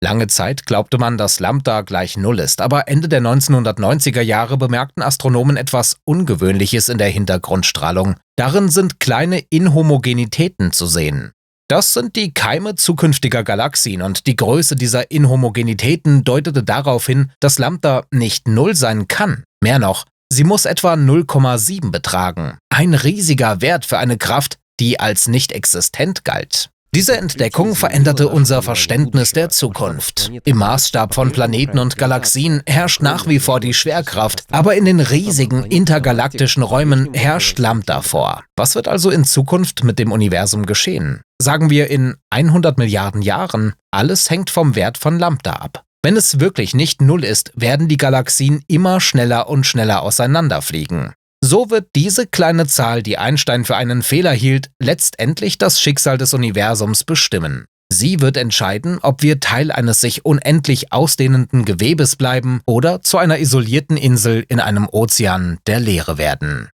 Lange Zeit glaubte man, dass Lambda gleich Null ist, aber Ende der 1990er Jahre bemerkten Astronomen etwas Ungewöhnliches in der Hintergrundstrahlung. Darin sind kleine Inhomogenitäten zu sehen. Das sind die Keime zukünftiger Galaxien und die Größe dieser Inhomogenitäten deutete darauf hin, dass Lambda nicht Null sein kann. Mehr noch, sie muss etwa 0,7 betragen. Ein riesiger Wert für eine Kraft, die als nicht existent galt. Diese Entdeckung veränderte unser Verständnis der Zukunft. Im Maßstab von Planeten und Galaxien herrscht nach wie vor die Schwerkraft, aber in den riesigen intergalaktischen Räumen herrscht Lambda vor. Was wird also in Zukunft mit dem Universum geschehen? Sagen wir in 100 Milliarden Jahren? Alles hängt vom Wert von Lambda ab. Wenn es wirklich nicht Null ist, werden die Galaxien immer schneller und schneller auseinanderfliegen. So wird diese kleine Zahl, die Einstein für einen Fehler hielt, letztendlich das Schicksal des Universums bestimmen. Sie wird entscheiden, ob wir Teil eines sich unendlich ausdehnenden Gewebes bleiben oder zu einer isolierten Insel in einem Ozean der Leere werden.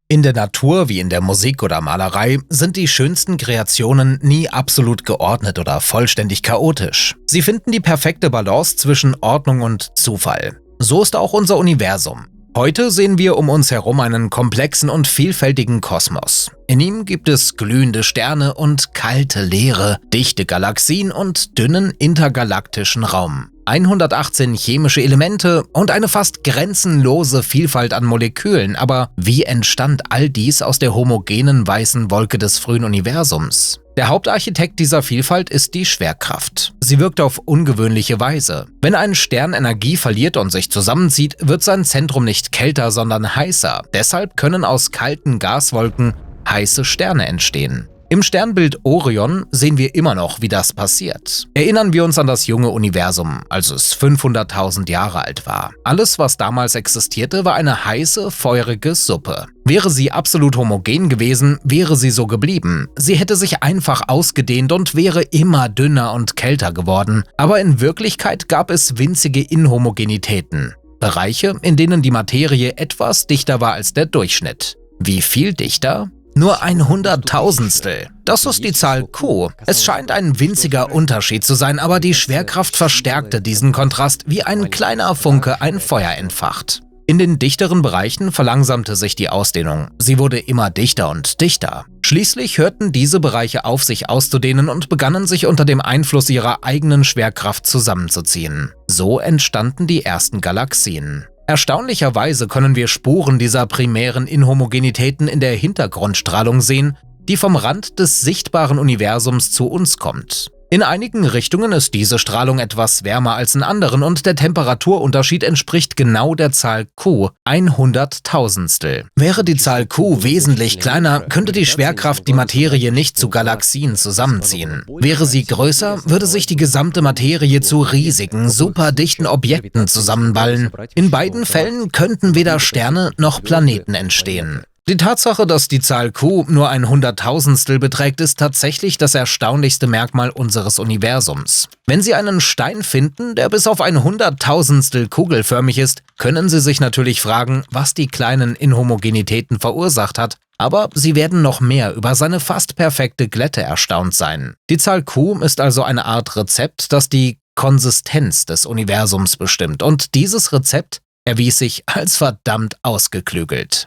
In der Natur wie in der Musik oder Malerei sind die schönsten Kreationen nie absolut geordnet oder vollständig chaotisch. Sie finden die perfekte Balance zwischen Ordnung und Zufall. So ist auch unser Universum. Heute sehen wir um uns herum einen komplexen und vielfältigen Kosmos. In ihm gibt es glühende Sterne und kalte Leere, dichte Galaxien und dünnen intergalaktischen Raum. 118 chemische Elemente und eine fast grenzenlose Vielfalt an Molekülen. Aber wie entstand all dies aus der homogenen weißen Wolke des frühen Universums? Der Hauptarchitekt dieser Vielfalt ist die Schwerkraft. Sie wirkt auf ungewöhnliche Weise. Wenn ein Stern Energie verliert und sich zusammenzieht, wird sein Zentrum nicht kälter, sondern heißer. Deshalb können aus kalten Gaswolken heiße Sterne entstehen. Im Sternbild Orion sehen wir immer noch, wie das passiert. Erinnern wir uns an das junge Universum, als es 500.000 Jahre alt war. Alles, was damals existierte, war eine heiße, feurige Suppe. Wäre sie absolut homogen gewesen, wäre sie so geblieben. Sie hätte sich einfach ausgedehnt und wäre immer dünner und kälter geworden. Aber in Wirklichkeit gab es winzige Inhomogenitäten. Bereiche, in denen die Materie etwas dichter war als der Durchschnitt. Wie viel dichter? Nur 100.000stel. Das ist die Zahl Q. Es scheint ein winziger Unterschied zu sein, aber die Schwerkraft verstärkte diesen Kontrast, wie ein kleiner Funke ein Feuer entfacht. In den dichteren Bereichen verlangsamte sich die Ausdehnung. Sie wurde immer dichter und dichter. Schließlich hörten diese Bereiche auf, sich auszudehnen und begannen sich unter dem Einfluss ihrer eigenen Schwerkraft zusammenzuziehen. So entstanden die ersten Galaxien. Erstaunlicherweise können wir Spuren dieser primären Inhomogenitäten in der Hintergrundstrahlung sehen, die vom Rand des sichtbaren Universums zu uns kommt. In einigen Richtungen ist diese Strahlung etwas wärmer als in anderen und der Temperaturunterschied entspricht genau der Zahl Q, 100.000stel. Wäre die Zahl Q wesentlich kleiner, könnte die Schwerkraft die Materie nicht zu Galaxien zusammenziehen. Wäre sie größer, würde sich die gesamte Materie zu riesigen, superdichten Objekten zusammenballen. In beiden Fällen könnten weder Sterne noch Planeten entstehen. Die Tatsache, dass die Zahl Q nur 100.000stel beträgt, ist tatsächlich das erstaunlichste Merkmal unseres Universums. Wenn Sie einen Stein finden, der bis auf 100.000stel kugelförmig ist, können Sie sich natürlich fragen, was die kleinen Inhomogenitäten verursacht hat. Aber Sie werden noch mehr über seine fast perfekte Glätte erstaunt sein. Die Zahl Q ist also eine Art Rezept, das die Konsistenz des Universums bestimmt. Und dieses Rezept erwies sich als verdammt ausgeklügelt.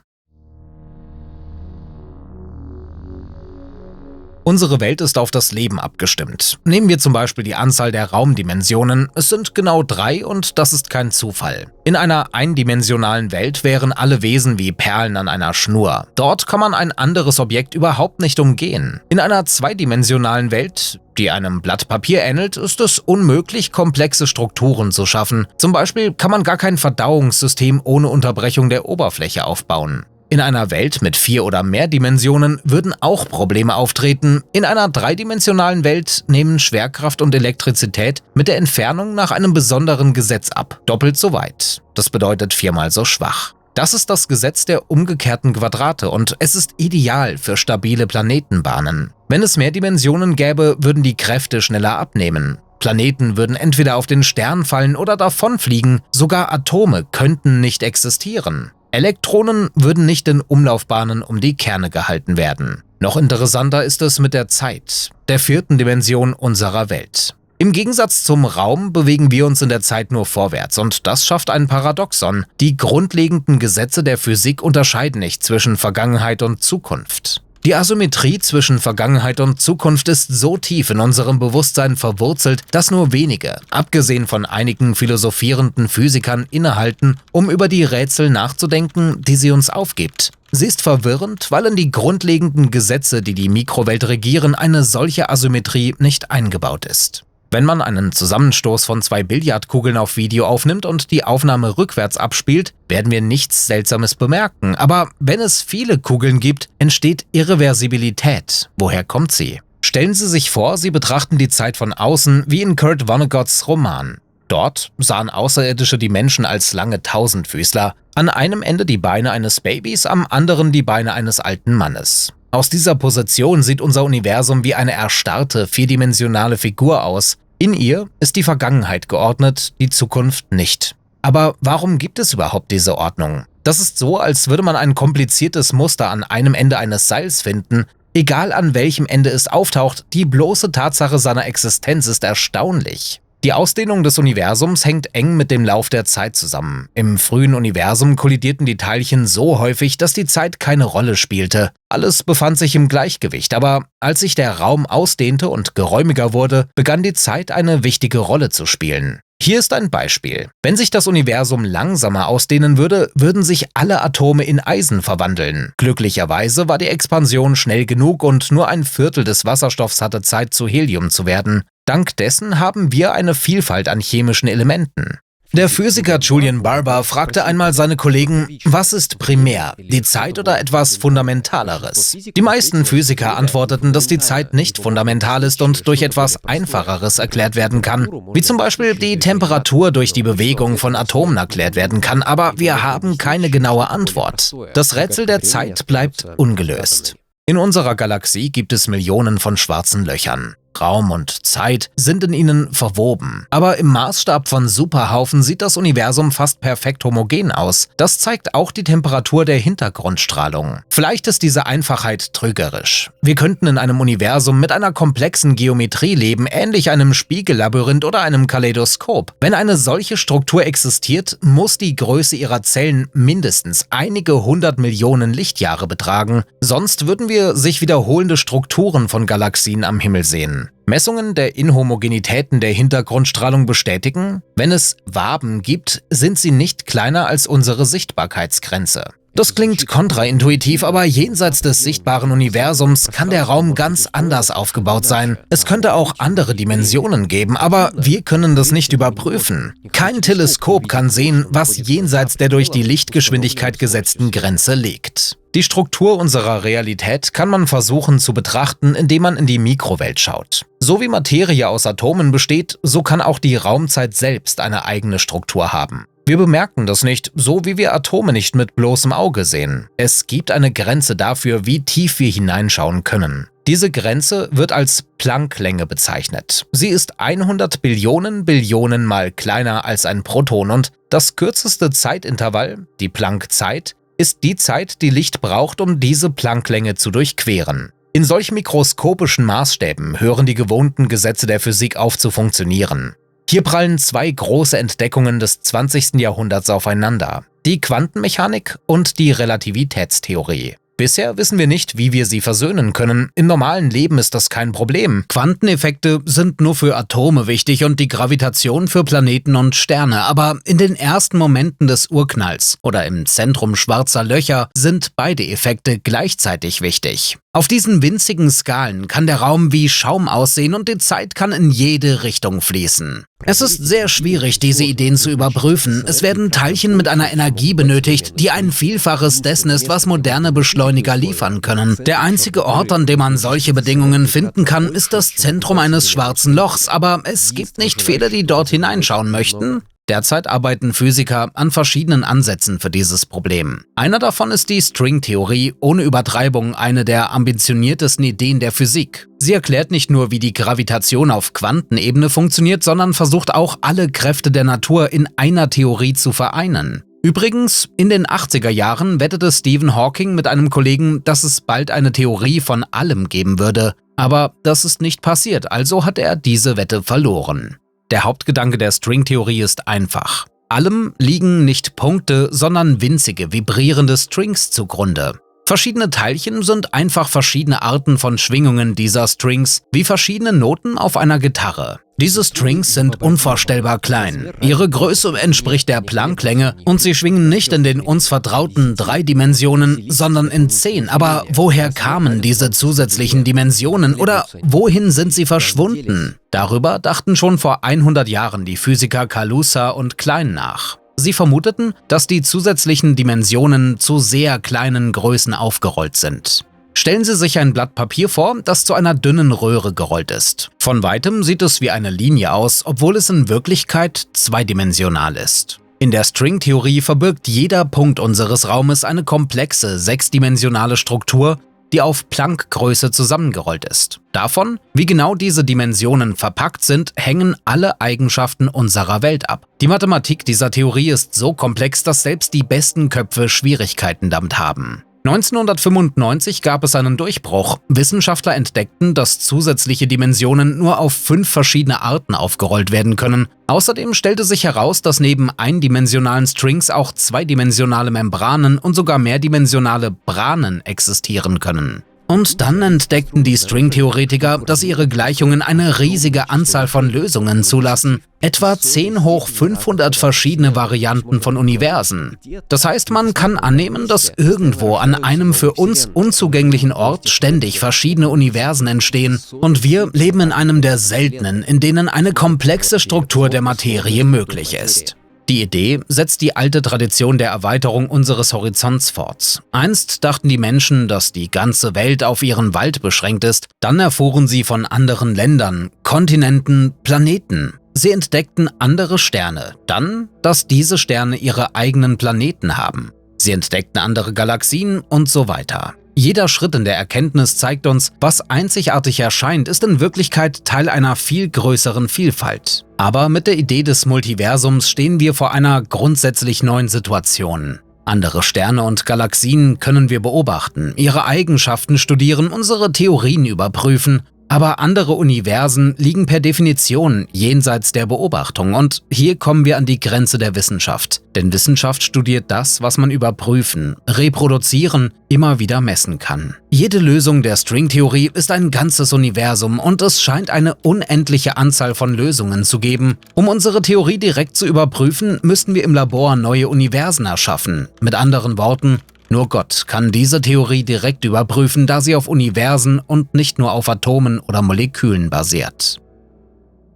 Unsere Welt ist auf das Leben abgestimmt. Nehmen wir zum Beispiel die Anzahl der Raumdimensionen. Es sind genau 3 und das ist kein Zufall. In einer eindimensionalen Welt wären alle Wesen wie Perlen an einer Schnur. Dort kann man ein anderes Objekt überhaupt nicht umgehen. In einer zweidimensionalen Welt, die einem Blatt Papier ähnelt, ist es unmöglich, komplexe Strukturen zu schaffen. Zum Beispiel kann man gar kein Verdauungssystem ohne Unterbrechung der Oberfläche aufbauen. In einer Welt mit 4 oder mehr Dimensionen würden auch Probleme auftreten. In einer dreidimensionalen Welt nehmen Schwerkraft und Elektrizität mit der Entfernung nach einem besonderen Gesetz ab. Doppelt so weit. Das bedeutet 4-mal so schwach. Das ist das Gesetz der umgekehrten Quadrate und es ist ideal für stabile Planetenbahnen. Wenn es mehr Dimensionen gäbe, würden die Kräfte schneller abnehmen. Planeten würden entweder auf den Stern fallen oder davonfliegen. Sogar Atome könnten nicht existieren. Elektronen würden nicht in Umlaufbahnen um die Kerne gehalten werden. Noch interessanter ist es mit der Zeit, der 4. Dimension unserer Welt. Im Gegensatz zum Raum bewegen wir uns in der Zeit nur vorwärts und das schafft ein Paradoxon. Die grundlegenden Gesetze der Physik unterscheiden nicht zwischen Vergangenheit und Zukunft. Die Asymmetrie zwischen Vergangenheit und Zukunft ist so tief in unserem Bewusstsein verwurzelt, dass nur wenige, abgesehen von einigen philosophierenden Physikern, innehalten, um über die Rätsel nachzudenken, die sie uns aufgibt. Sie ist verwirrend, weil in die grundlegenden Gesetze, die die Mikrowelt regieren, eine solche Asymmetrie nicht eingebaut ist. Wenn man einen Zusammenstoß von 2 Billardkugeln auf Video aufnimmt und die Aufnahme rückwärts abspielt, werden wir nichts Seltsames bemerken. Aber wenn es viele Kugeln gibt, entsteht Irreversibilität. Woher kommt sie? Stellen Sie sich vor, Sie betrachten die Zeit von außen, wie in Kurt Vonnegut's Roman. Dort sahen Außerirdische die Menschen als lange Tausendfüßler, an einem Ende die Beine eines Babys, am anderen die Beine eines alten Mannes. Aus dieser Position sieht unser Universum wie eine erstarrte, vierdimensionale Figur aus. In ihr ist die Vergangenheit geordnet, die Zukunft nicht. Aber warum gibt es überhaupt diese Ordnung? Das ist so, als würde man ein kompliziertes Muster an einem Ende eines Seils finden. Egal an welchem Ende es auftaucht, die bloße Tatsache seiner Existenz ist erstaunlich. Die Ausdehnung des Universums hängt eng mit dem Lauf der Zeit zusammen. Im frühen Universum kollidierten die Teilchen so häufig, dass die Zeit keine Rolle spielte. Alles befand sich im Gleichgewicht, aber als sich der Raum ausdehnte und geräumiger wurde, begann die Zeit eine wichtige Rolle zu spielen. Hier ist ein Beispiel. Wenn sich das Universum langsamer ausdehnen würde, würden sich alle Atome in Eisen verwandeln. Glücklicherweise war die Expansion schnell genug und nur ein Viertel des Wasserstoffs hatte Zeit, zu Helium zu werden. Dank dessen haben wir eine Vielfalt an chemischen Elementen. Der Physiker Julian Barbour fragte einmal seine Kollegen, was ist primär, die Zeit oder etwas Fundamentaleres? Die meisten Physiker antworteten, dass die Zeit nicht fundamental ist und durch etwas Einfacheres erklärt werden kann, wie zum Beispiel die Temperatur durch die Bewegung von Atomen erklärt werden kann, aber wir haben keine genaue Antwort. Das Rätsel der Zeit bleibt ungelöst. In unserer Galaxie gibt es Millionen von schwarzen Löchern. Raum und Zeit sind in ihnen verwoben. Aber im Maßstab von Superhaufen sieht das Universum fast perfekt homogen aus. Das zeigt auch die Temperatur der Hintergrundstrahlung. Vielleicht ist diese Einfachheit trügerisch. Wir könnten in einem Universum mit einer komplexen Geometrie leben, ähnlich einem Spiegellabyrinth oder einem Kaleidoskop. Wenn eine solche Struktur existiert, muss die Größe ihrer Zellen mindestens einige 100 Millionen Lichtjahre betragen, sonst würden wir sich wiederholende Strukturen von Galaxien am Himmel sehen. Messungen der Inhomogenitäten der Hintergrundstrahlung bestätigen, wenn es Waben gibt, sind sie nicht kleiner als unsere Sichtbarkeitsgrenze. Das klingt kontraintuitiv, aber jenseits des sichtbaren Universums kann der Raum ganz anders aufgebaut sein. Es könnte auch andere Dimensionen geben, aber wir können das nicht überprüfen. Kein Teleskop kann sehen, was jenseits der durch die Lichtgeschwindigkeit gesetzten Grenze liegt. Die Struktur unserer Realität kann man versuchen zu betrachten, indem man in die Mikrowelt schaut. So wie Materie aus Atomen besteht, so kann auch die Raumzeit selbst eine eigene Struktur haben. Wir bemerken das nicht, so wie wir Atome nicht mit bloßem Auge sehen. Es gibt eine Grenze dafür, wie tief wir hineinschauen können. Diese Grenze wird als Plancklänge bezeichnet. Sie ist 100 Billionen Mal kleiner als ein Proton und das kürzeste Zeitintervall, die Planck-Zeit, ist die Zeit, die Licht braucht, um diese Plancklänge zu durchqueren. In solch mikroskopischen Maßstäben hören die gewohnten Gesetze der Physik auf zu funktionieren. Hier prallen zwei große Entdeckungen des 20. Jahrhunderts aufeinander: die Quantenmechanik und die Relativitätstheorie. Bisher wissen wir nicht, wie wir sie versöhnen können. Im normalen Leben ist das kein Problem. Quanteneffekte sind nur für Atome wichtig und die Gravitation für Planeten und Sterne. Aber in den ersten Momenten des Urknalls oder im Zentrum schwarzer Löcher sind beide Effekte gleichzeitig wichtig. Auf diesen winzigen Skalen kann der Raum wie Schaum aussehen und die Zeit kann in jede Richtung fließen. Es ist sehr schwierig, diese Ideen zu überprüfen. Es werden Teilchen mit einer Energie benötigt, die ein Vielfaches dessen ist, was moderne Beschleuniger liefern können. Der einzige Ort, an dem man solche Bedingungen finden kann, ist das Zentrum eines schwarzen Lochs, aber es gibt nicht viele, die dort hineinschauen möchten. Derzeit arbeiten Physiker an verschiedenen Ansätzen für dieses Problem. Einer davon ist die Stringtheorie, ohne Übertreibung eine der ambitioniertesten Ideen der Physik. Sie erklärt nicht nur, wie die Gravitation auf Quantenebene funktioniert, sondern versucht auch, alle Kräfte der Natur in einer Theorie zu vereinen. Übrigens, in den 80er Jahren wettete Stephen Hawking mit einem Kollegen, dass es bald eine Theorie von allem geben würde. Aber das ist nicht passiert, also hat er diese Wette verloren. Der Hauptgedanke der Stringtheorie ist einfach. Allem liegen nicht Punkte, sondern winzige, vibrierende Strings zugrunde. Verschiedene Teilchen sind einfach verschiedene Arten von Schwingungen dieser Strings, wie verschiedene Noten auf einer Gitarre. Diese Strings sind unvorstellbar klein. Ihre Größe entspricht der Plancklänge und sie schwingen nicht in den uns vertrauten 3 Dimensionen, sondern in 10. Aber woher kamen diese zusätzlichen Dimensionen oder wohin sind sie verschwunden? Darüber dachten schon vor 100 Jahren die Physiker Kaluza und Klein nach. Sie vermuteten, dass die zusätzlichen Dimensionen zu sehr kleinen Größen aufgerollt sind. Stellen Sie sich ein Blatt Papier vor, das zu einer dünnen Röhre gerollt ist. Von weitem sieht es wie eine Linie aus, obwohl es in Wirklichkeit zweidimensional ist. In der Stringtheorie verbirgt jeder Punkt unseres Raumes eine komplexe, sechsdimensionale Struktur, die auf Planck-Größe zusammengerollt ist. Davon, wie genau diese Dimensionen verpackt sind, hängen alle Eigenschaften unserer Welt ab. Die Mathematik dieser Theorie ist so komplex, dass selbst die besten Köpfe Schwierigkeiten damit haben. 1995 gab es einen Durchbruch. Wissenschaftler entdeckten, dass zusätzliche Dimensionen nur auf 5 verschiedene Arten aufgerollt werden können. Außerdem stellte sich heraus, dass neben eindimensionalen Strings auch zweidimensionale Membranen und sogar mehrdimensionale Branen existieren können. Und dann entdeckten die Stringtheoretiker, dass ihre Gleichungen eine riesige Anzahl von Lösungen zulassen, etwa 10 hoch 500 verschiedene Varianten von Universen. Das heißt, man kann annehmen, dass irgendwo an einem für uns unzugänglichen Ort ständig verschiedene Universen entstehen und wir leben in einem der seltenen, in denen eine komplexe Struktur der Materie möglich ist. Die Idee setzt die alte Tradition der Erweiterung unseres Horizonts fort. Einst dachten die Menschen, dass die ganze Welt auf ihren Wald beschränkt ist, dann erfuhren sie von anderen Ländern, Kontinenten, Planeten. Sie entdeckten andere Sterne, dann, dass diese Sterne ihre eigenen Planeten haben. Sie entdeckten andere Galaxien und so weiter. Jeder Schritt in der Erkenntnis zeigt uns, was einzigartig erscheint, ist in Wirklichkeit Teil einer viel größeren Vielfalt. Aber mit der Idee des Multiversums stehen wir vor einer grundsätzlich neuen Situation. Andere Sterne und Galaxien können wir beobachten, ihre Eigenschaften studieren, unsere Theorien überprüfen. Aber andere Universen liegen per Definition jenseits der Beobachtung und hier kommen wir an die Grenze der Wissenschaft. Denn Wissenschaft studiert das, was man überprüfen, reproduzieren, immer wieder messen kann. Jede Lösung der Stringtheorie ist ein ganzes Universum und es scheint eine unendliche Anzahl von Lösungen zu geben. Um unsere Theorie direkt zu überprüfen, müssten wir im Labor neue Universen erschaffen. Mit anderen Worten, nur Gott kann diese Theorie direkt überprüfen, da sie auf Universen und nicht nur auf Atomen oder Molekülen basiert.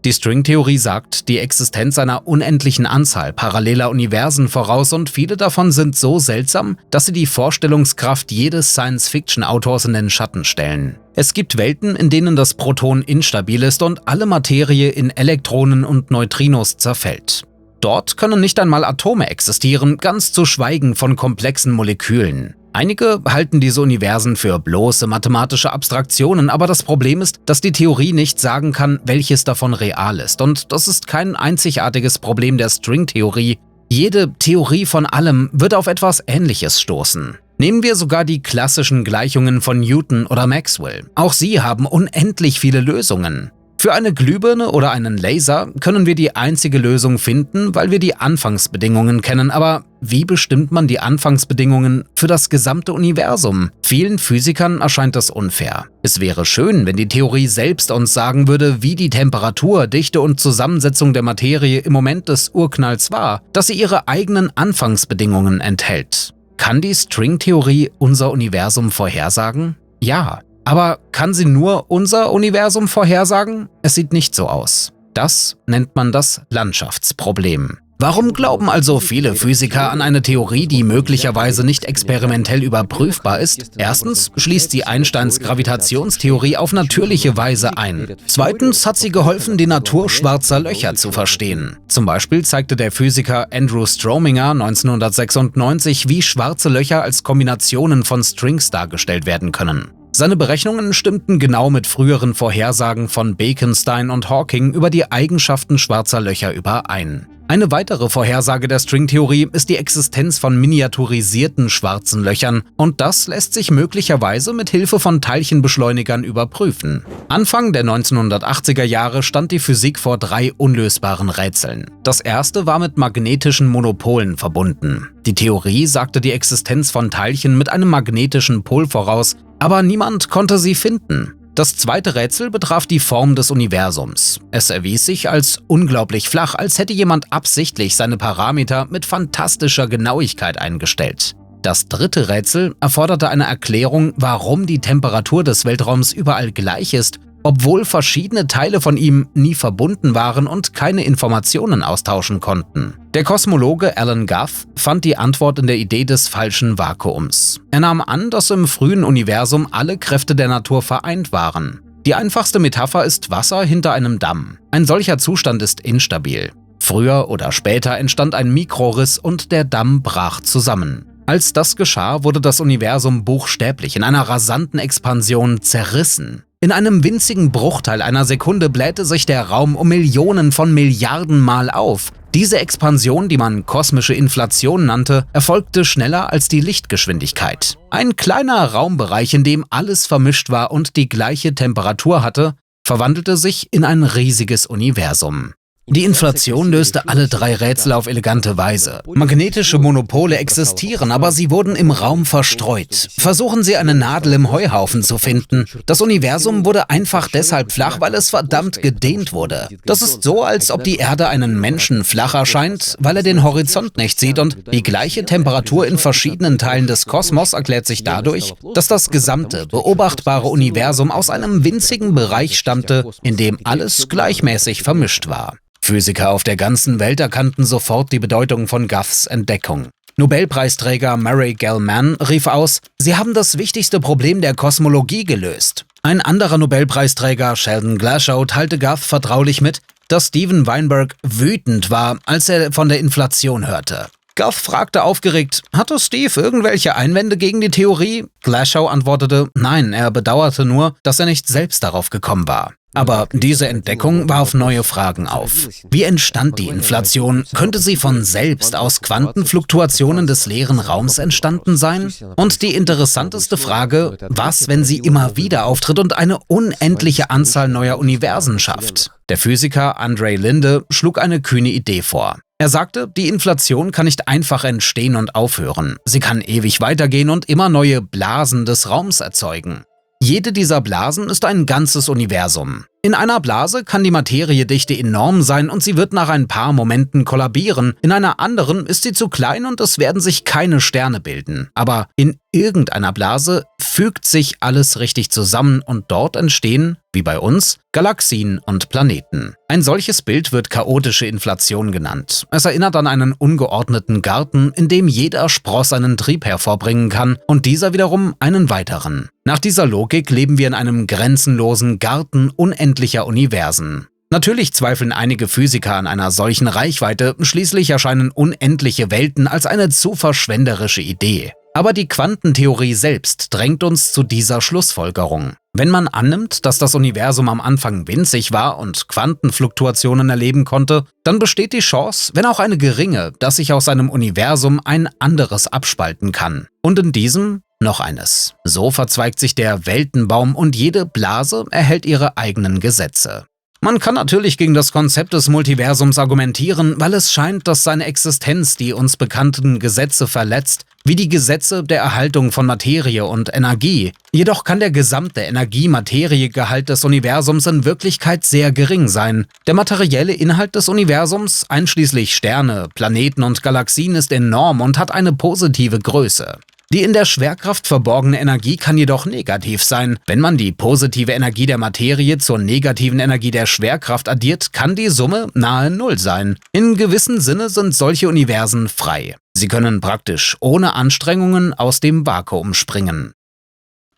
Die Stringtheorie sagt die Existenz einer unendlichen Anzahl paralleler Universen voraus und viele davon sind so seltsam, dass sie die Vorstellungskraft jedes Science-Fiction-Autors in den Schatten stellen. Es gibt Welten, in denen das Proton instabil ist und alle Materie in Elektronen und Neutrinos zerfällt. Dort können nicht einmal Atome existieren, ganz zu schweigen von komplexen Molekülen. Einige halten diese Universen für bloße mathematische Abstraktionen, aber das Problem ist, dass die Theorie nicht sagen kann, welches davon real ist. Und das ist kein einzigartiges Problem der Stringtheorie. Jede Theorie von allem wird auf etwas Ähnliches stoßen. Nehmen wir sogar die klassischen Gleichungen von Newton oder Maxwell. Auch sie haben unendlich viele Lösungen. Für eine Glühbirne oder einen Laser können wir die einzige Lösung finden, weil wir die Anfangsbedingungen kennen. Aber wie bestimmt man die Anfangsbedingungen für das gesamte Universum? Vielen Physikern erscheint das unfair. Es wäre schön, wenn die Theorie selbst uns sagen würde, wie die Temperatur, Dichte und Zusammensetzung der Materie im Moment des Urknalls war, dass sie ihre eigenen Anfangsbedingungen enthält. Kann die Stringtheorie unser Universum vorhersagen? Ja. Aber kann sie nur unser Universum vorhersagen? Es sieht nicht so aus. Das nennt man das Landschaftsproblem. Warum glauben also viele Physiker an eine Theorie, die möglicherweise nicht experimentell überprüfbar ist? Erstens schließt sie Einsteins Gravitationstheorie auf natürliche Weise ein. Zweitens hat sie geholfen, die Natur schwarzer Löcher zu verstehen. Zum Beispiel zeigte der Physiker Andrew Strominger 1996, wie schwarze Löcher als Kombinationen von Strings dargestellt werden können. Seine Berechnungen stimmten genau mit früheren Vorhersagen von Bekenstein und Hawking über die Eigenschaften schwarzer Löcher überein. Eine weitere Vorhersage der Stringtheorie ist die Existenz von miniaturisierten schwarzen Löchern und das lässt sich möglicherweise mit Hilfe von Teilchenbeschleunigern überprüfen. Anfang der 1980er Jahre stand die Physik vor 3 unlösbaren Rätseln. Das erste war mit magnetischen Monopolen verbunden. Die Theorie sagte die Existenz von Teilchen mit einem magnetischen Pol voraus, aber niemand konnte sie finden. Das zweite Rätsel betraf die Form des Universums. Es erwies sich als unglaublich flach, als hätte jemand absichtlich seine Parameter mit fantastischer Genauigkeit eingestellt. Das dritte Rätsel erforderte eine Erklärung, warum die Temperatur des Weltraums überall gleich ist, obwohl verschiedene Teile von ihm nie verbunden waren und keine Informationen austauschen konnten. Der Kosmologe Alan Guth fand die Antwort in der Idee des falschen Vakuums. Er nahm an, dass im frühen Universum alle Kräfte der Natur vereint waren. Die einfachste Metapher ist Wasser hinter einem Damm. Ein solcher Zustand ist instabil. Früher oder später entstand ein Mikroriss und der Damm brach zusammen. Als das geschah, wurde das Universum buchstäblich in einer rasanten Expansion zerrissen. In einem winzigen Bruchteil einer Sekunde blähte sich der Raum um Millionen von Milliarden Mal auf. Diese Expansion, die man kosmische Inflation nannte, erfolgte schneller als die Lichtgeschwindigkeit. Ein kleiner Raumbereich, in dem alles vermischt war und die gleiche Temperatur hatte, verwandelte sich in ein riesiges Universum. Die Inflation löste alle 3 Rätsel auf elegante Weise. Magnetische Monopole existieren, aber sie wurden im Raum verstreut. Versuchen Sie, eine Nadel im Heuhaufen zu finden. Das Universum wurde einfach deshalb flach, weil es verdammt gedehnt wurde. Das ist so, als ob die Erde einen Menschen flach erscheint, weil er den Horizont nicht sieht und die gleiche Temperatur in verschiedenen Teilen des Kosmos erklärt sich dadurch, dass das gesamte beobachtbare Universum aus einem winzigen Bereich stammte, in dem alles gleichmäßig vermischt war. Physiker auf der ganzen Welt erkannten sofort die Bedeutung von Guths Entdeckung. Nobelpreisträger Murray Gell-Mann rief aus, sie haben das wichtigste Problem der Kosmologie gelöst. Ein anderer Nobelpreisträger, Sheldon Glashow, teilte Guth vertraulich mit, dass Steven Weinberg wütend war, als er von der Inflation hörte. Guth fragte aufgeregt, hatte Steve irgendwelche Einwände gegen die Theorie? Glashow antwortete, nein, er bedauerte nur, dass er nicht selbst darauf gekommen war. Aber diese Entdeckung warf neue Fragen auf. Wie entstand die Inflation? Könnte sie von selbst aus Quantenfluktuationen des leeren Raums entstanden sein? Und die interessanteste Frage, was, wenn sie immer wieder auftritt und eine unendliche Anzahl neuer Universen schafft? Der Physiker Andre Linde schlug eine kühne Idee vor. Er sagte, die Inflation kann nicht einfach entstehen und aufhören. Sie kann ewig weitergehen und immer neue Blasen des Raums erzeugen. Jede dieser Blasen ist ein ganzes Universum. In einer Blase kann die Materiedichte enorm sein und sie wird nach ein paar Momenten kollabieren. In einer anderen ist sie zu klein und es werden sich keine Sterne bilden. Aber in irgendeiner Blase fügt sich alles richtig zusammen und dort entstehen, wie bei uns, Galaxien und Planeten. Ein solches Bild wird chaotische Inflation genannt. Es erinnert an einen ungeordneten Garten, in dem jeder Spross einen Trieb hervorbringen kann und dieser wiederum einen weiteren. Nach dieser Logik leben wir in einem grenzenlosen Garten unendlicher Universen. Natürlich zweifeln einige Physiker an einer solchen Reichweite, schließlich erscheinen unendliche Welten als eine zu verschwenderische Idee. Aber die Quantentheorie selbst drängt uns zu dieser Schlussfolgerung. Wenn man annimmt, dass das Universum am Anfang winzig war und Quantenfluktuationen erleben konnte, dann besteht die Chance, wenn auch eine geringe, dass sich aus seinem Universum ein anderes abspalten kann. Und in diesem noch eines. So verzweigt sich der Weltenbaum und jede Blase erhält ihre eigenen Gesetze. Man kann natürlich gegen das Konzept des Multiversums argumentieren, weil es scheint, dass seine Existenz die uns bekannten Gesetze verletzt, wie die Gesetze der Erhaltung von Materie und Energie. Jedoch kann der gesamte Energie-Materie-Gehalt des Universums in Wirklichkeit sehr gering sein. Der materielle Inhalt des Universums, einschließlich Sterne, Planeten und Galaxien, ist enorm und hat eine positive Größe. Die in der Schwerkraft verborgene Energie kann jedoch negativ sein. Wenn man die positive Energie der Materie zur negativen Energie der Schwerkraft addiert, kann die Summe nahe Null sein. In gewissem Sinne sind solche Universen frei. Sie können praktisch ohne Anstrengungen aus dem Vakuum springen.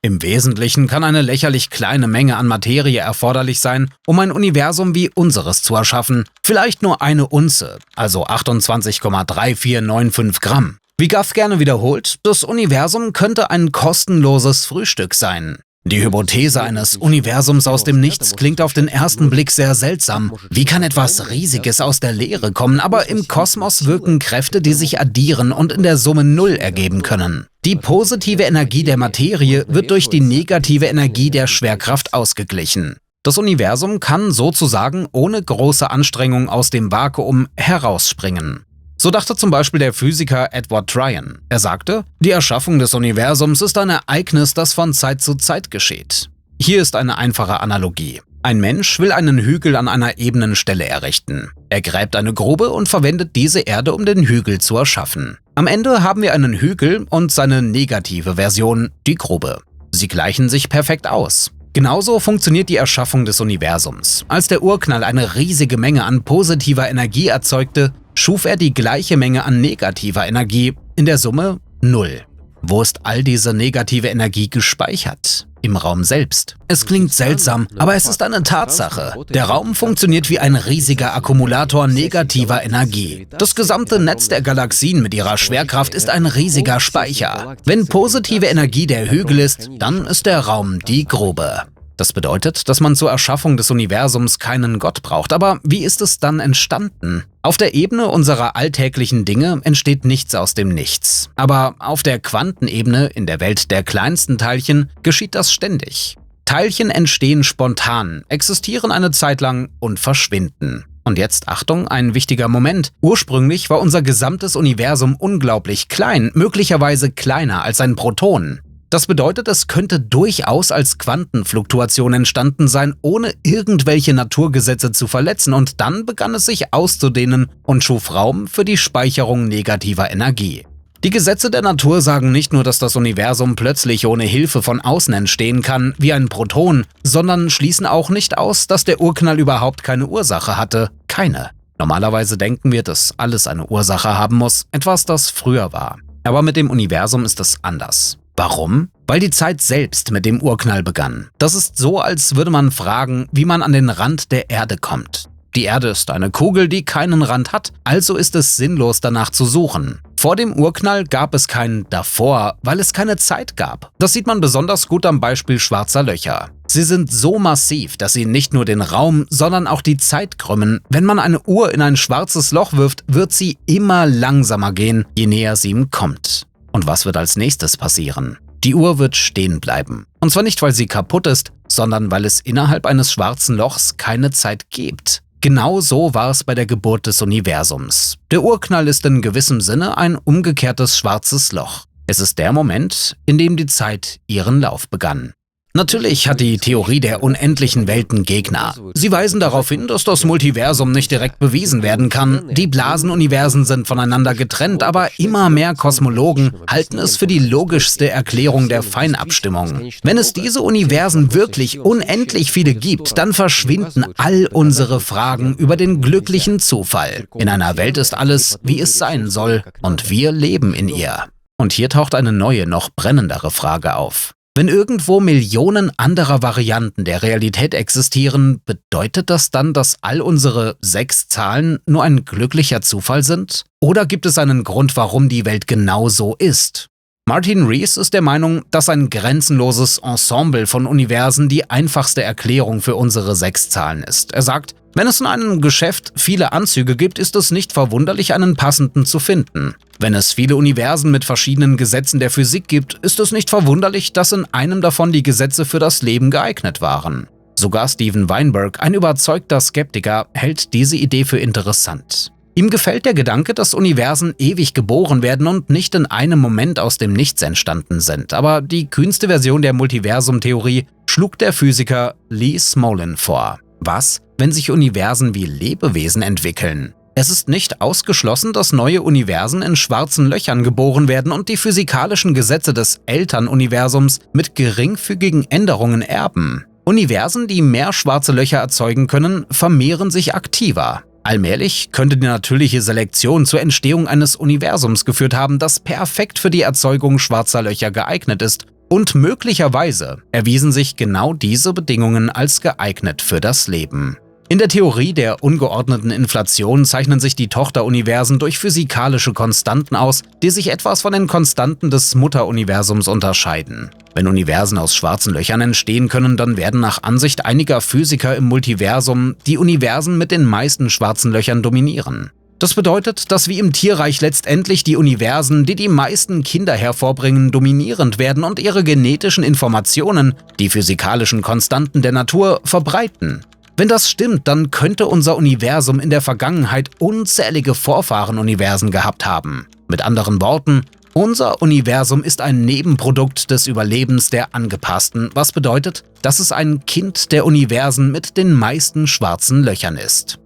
Im Wesentlichen kann eine lächerlich kleine Menge an Materie erforderlich sein, um ein Universum wie unseres zu erschaffen. Vielleicht nur eine Unze, also 28,3495 Gramm. Wie Guth gerne wiederholt, das Universum könnte ein kostenloses Frühstück sein. Die Hypothese eines Universums aus dem Nichts klingt auf den ersten Blick sehr seltsam. Wie kann etwas Riesiges aus der Leere kommen, aber im Kosmos wirken Kräfte, die sich addieren und in der Summe Null ergeben können? Die positive Energie der Materie wird durch die negative Energie der Schwerkraft ausgeglichen. Das Universum kann sozusagen ohne große Anstrengung aus dem Vakuum herausspringen. So dachte zum Beispiel der Physiker Edward Tryon. Er sagte, die Erschaffung des Universums ist ein Ereignis, das von Zeit zu Zeit geschieht. Hier ist eine einfache Analogie. Ein Mensch will einen Hügel an einer ebenen Stelle errichten. Er gräbt eine Grube und verwendet diese Erde, um den Hügel zu erschaffen. Am Ende haben wir einen Hügel und seine negative Version, die Grube. Sie gleichen sich perfekt aus. Genauso funktioniert die Erschaffung des Universums. Als der Urknall eine riesige Menge an positiver Energie erzeugte, schuf er die gleiche Menge an negativer Energie, in der Summe Null. Wo ist all diese negative Energie gespeichert? Im Raum selbst. Es klingt seltsam, aber es ist eine Tatsache. Der Raum funktioniert wie ein riesiger Akkumulator negativer Energie. Das gesamte Netz der Galaxien mit ihrer Schwerkraft ist ein riesiger Speicher. Wenn positive Energie der Hügel ist, dann ist der Raum die Grube. Das bedeutet, dass man zur Erschaffung des Universums keinen Gott braucht. Aber wie ist es dann entstanden? Auf der Ebene unserer alltäglichen Dinge entsteht nichts aus dem Nichts. Aber auf der Quantenebene, in der Welt der kleinsten Teilchen, geschieht das ständig. Teilchen entstehen spontan, existieren eine Zeit lang und verschwinden. Und jetzt, Achtung, ein wichtiger Moment. Ursprünglich war unser gesamtes Universum unglaublich klein, möglicherweise kleiner als ein Proton. Das bedeutet, es könnte durchaus als Quantenfluktuation entstanden sein, ohne irgendwelche Naturgesetze zu verletzen, und dann begann es sich auszudehnen und schuf Raum für die Speicherung negativer Energie. Die Gesetze der Natur sagen nicht nur, dass das Universum plötzlich ohne Hilfe von außen entstehen kann, wie ein Proton, sondern schließen auch nicht aus, dass der Urknall überhaupt keine Ursache hatte. Keine. Normalerweise denken wir, dass alles eine Ursache haben muss, etwas, das früher war. Aber mit dem Universum ist es anders. Warum? Weil die Zeit selbst mit dem Urknall begann. Das ist so, als würde man fragen, wie man an den Rand der Erde kommt. Die Erde ist eine Kugel, die keinen Rand hat, also ist es sinnlos danach zu suchen. Vor dem Urknall gab es kein Davor, weil es keine Zeit gab. Das sieht man besonders gut am Beispiel schwarzer Löcher. Sie sind so massiv, dass sie nicht nur den Raum, sondern auch die Zeit krümmen. Wenn man eine Uhr in ein schwarzes Loch wirft, wird sie immer langsamer gehen, je näher sie ihm kommt. Und was wird als nächstes passieren? Die Uhr wird stehen bleiben. Und zwar nicht, weil sie kaputt ist, sondern weil es innerhalb eines schwarzen Lochs keine Zeit gibt. Genau so war es bei der Geburt des Universums. Der Urknall ist in gewissem Sinne ein umgekehrtes schwarzes Loch. Es ist der Moment, in dem die Zeit ihren Lauf begann. Natürlich hat die Theorie der unendlichen Welten Gegner. Sie weisen darauf hin, dass das Multiversum nicht direkt bewiesen werden kann. Die Blasenuniversen sind voneinander getrennt, aber immer mehr Kosmologen halten es für die logischste Erklärung der Feinabstimmung. Wenn es diese Universen wirklich unendlich viele gibt, dann verschwinden all unsere Fragen über den glücklichen Zufall. In einer Welt ist alles, wie es sein soll, und wir leben in ihr. Und hier taucht eine neue, noch brennendere Frage auf. Wenn irgendwo Millionen anderer Varianten der Realität existieren, bedeutet das dann, dass all unsere 6 Zahlen nur ein glücklicher Zufall sind? Oder gibt es einen Grund, warum die Welt genau so ist? Martin Rees ist der Meinung, dass ein grenzenloses Ensemble von Universen die einfachste Erklärung für unsere 6 Zahlen ist. Er sagt, wenn es in einem Geschäft viele Anzüge gibt, ist es nicht verwunderlich, einen passenden zu finden. Wenn es viele Universen mit verschiedenen Gesetzen der Physik gibt, ist es nicht verwunderlich, dass in einem davon die Gesetze für das Leben geeignet waren. Sogar Steven Weinberg, ein überzeugter Skeptiker, hält diese Idee für interessant. Ihm gefällt der Gedanke, dass Universen ewig geboren werden und nicht in einem Moment aus dem Nichts entstanden sind. Aber die kühnste Version der Multiversum-Theorie schlug der Physiker Lee Smolin vor. Was, wenn sich Universen wie Lebewesen entwickeln? Es ist nicht ausgeschlossen, dass neue Universen in schwarzen Löchern geboren werden und die physikalischen Gesetze des Elternuniversums mit geringfügigen Änderungen erben. Universen, die mehr schwarze Löcher erzeugen können, vermehren sich aktiver. Allmählich könnte die natürliche Selektion zur Entstehung eines Universums geführt haben, das perfekt für die Erzeugung schwarzer Löcher geeignet ist. Und möglicherweise erwiesen sich genau diese Bedingungen als geeignet für das Leben. In der Theorie der ungeordneten Inflation zeichnen sich die Tochteruniversen durch physikalische Konstanten aus, die sich etwas von den Konstanten des Mutteruniversums unterscheiden. Wenn Universen aus schwarzen Löchern entstehen können, dann werden nach Ansicht einiger Physiker im Multiversum die Universen mit den meisten schwarzen Löchern dominieren. Das bedeutet, dass wie im Tierreich letztendlich die Universen, die die meisten Kinder hervorbringen, dominierend werden und ihre genetischen Informationen, die physikalischen Konstanten der Natur, verbreiten. Wenn das stimmt, dann könnte unser Universum in der Vergangenheit unzählige Vorfahrenuniversen gehabt haben. Mit anderen Worten, unser Universum ist ein Nebenprodukt des Überlebens der Angepassten, was bedeutet, dass es ein Kind der Universen mit den meisten schwarzen Löchern ist.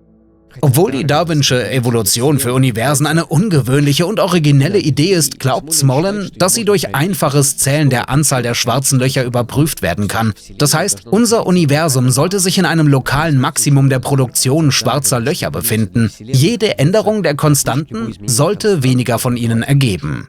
Obwohl die darwinsche Evolution für Universen eine ungewöhnliche und originelle Idee ist, glaubt Smolin, dass sie durch einfaches Zählen der Anzahl der schwarzen Löcher überprüft werden kann. Das heißt, unser Universum sollte sich in einem lokalen Maximum der Produktion schwarzer Löcher befinden. Jede Änderung der Konstanten sollte weniger von ihnen ergeben.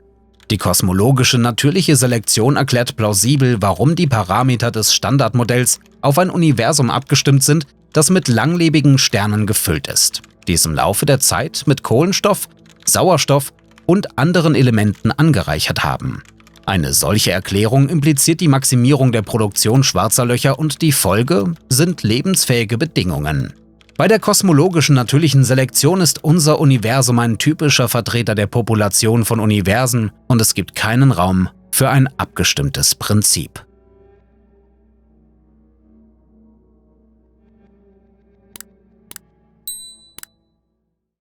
Die kosmologische natürliche Selektion erklärt plausibel, warum die Parameter des Standardmodells auf ein Universum abgestimmt sind, das mit langlebigen Sternen gefüllt ist, die es im Laufe der Zeit mit Kohlenstoff, Sauerstoff und anderen Elementen angereichert haben. Eine solche Erklärung impliziert die Maximierung der Produktion schwarzer Löcher und die Folge sind lebensfähige Bedingungen. Bei der kosmologischen natürlichen Selektion ist unser Universum ein typischer Vertreter der Population von Universen und es gibt keinen Raum für ein abgestimmtes Prinzip.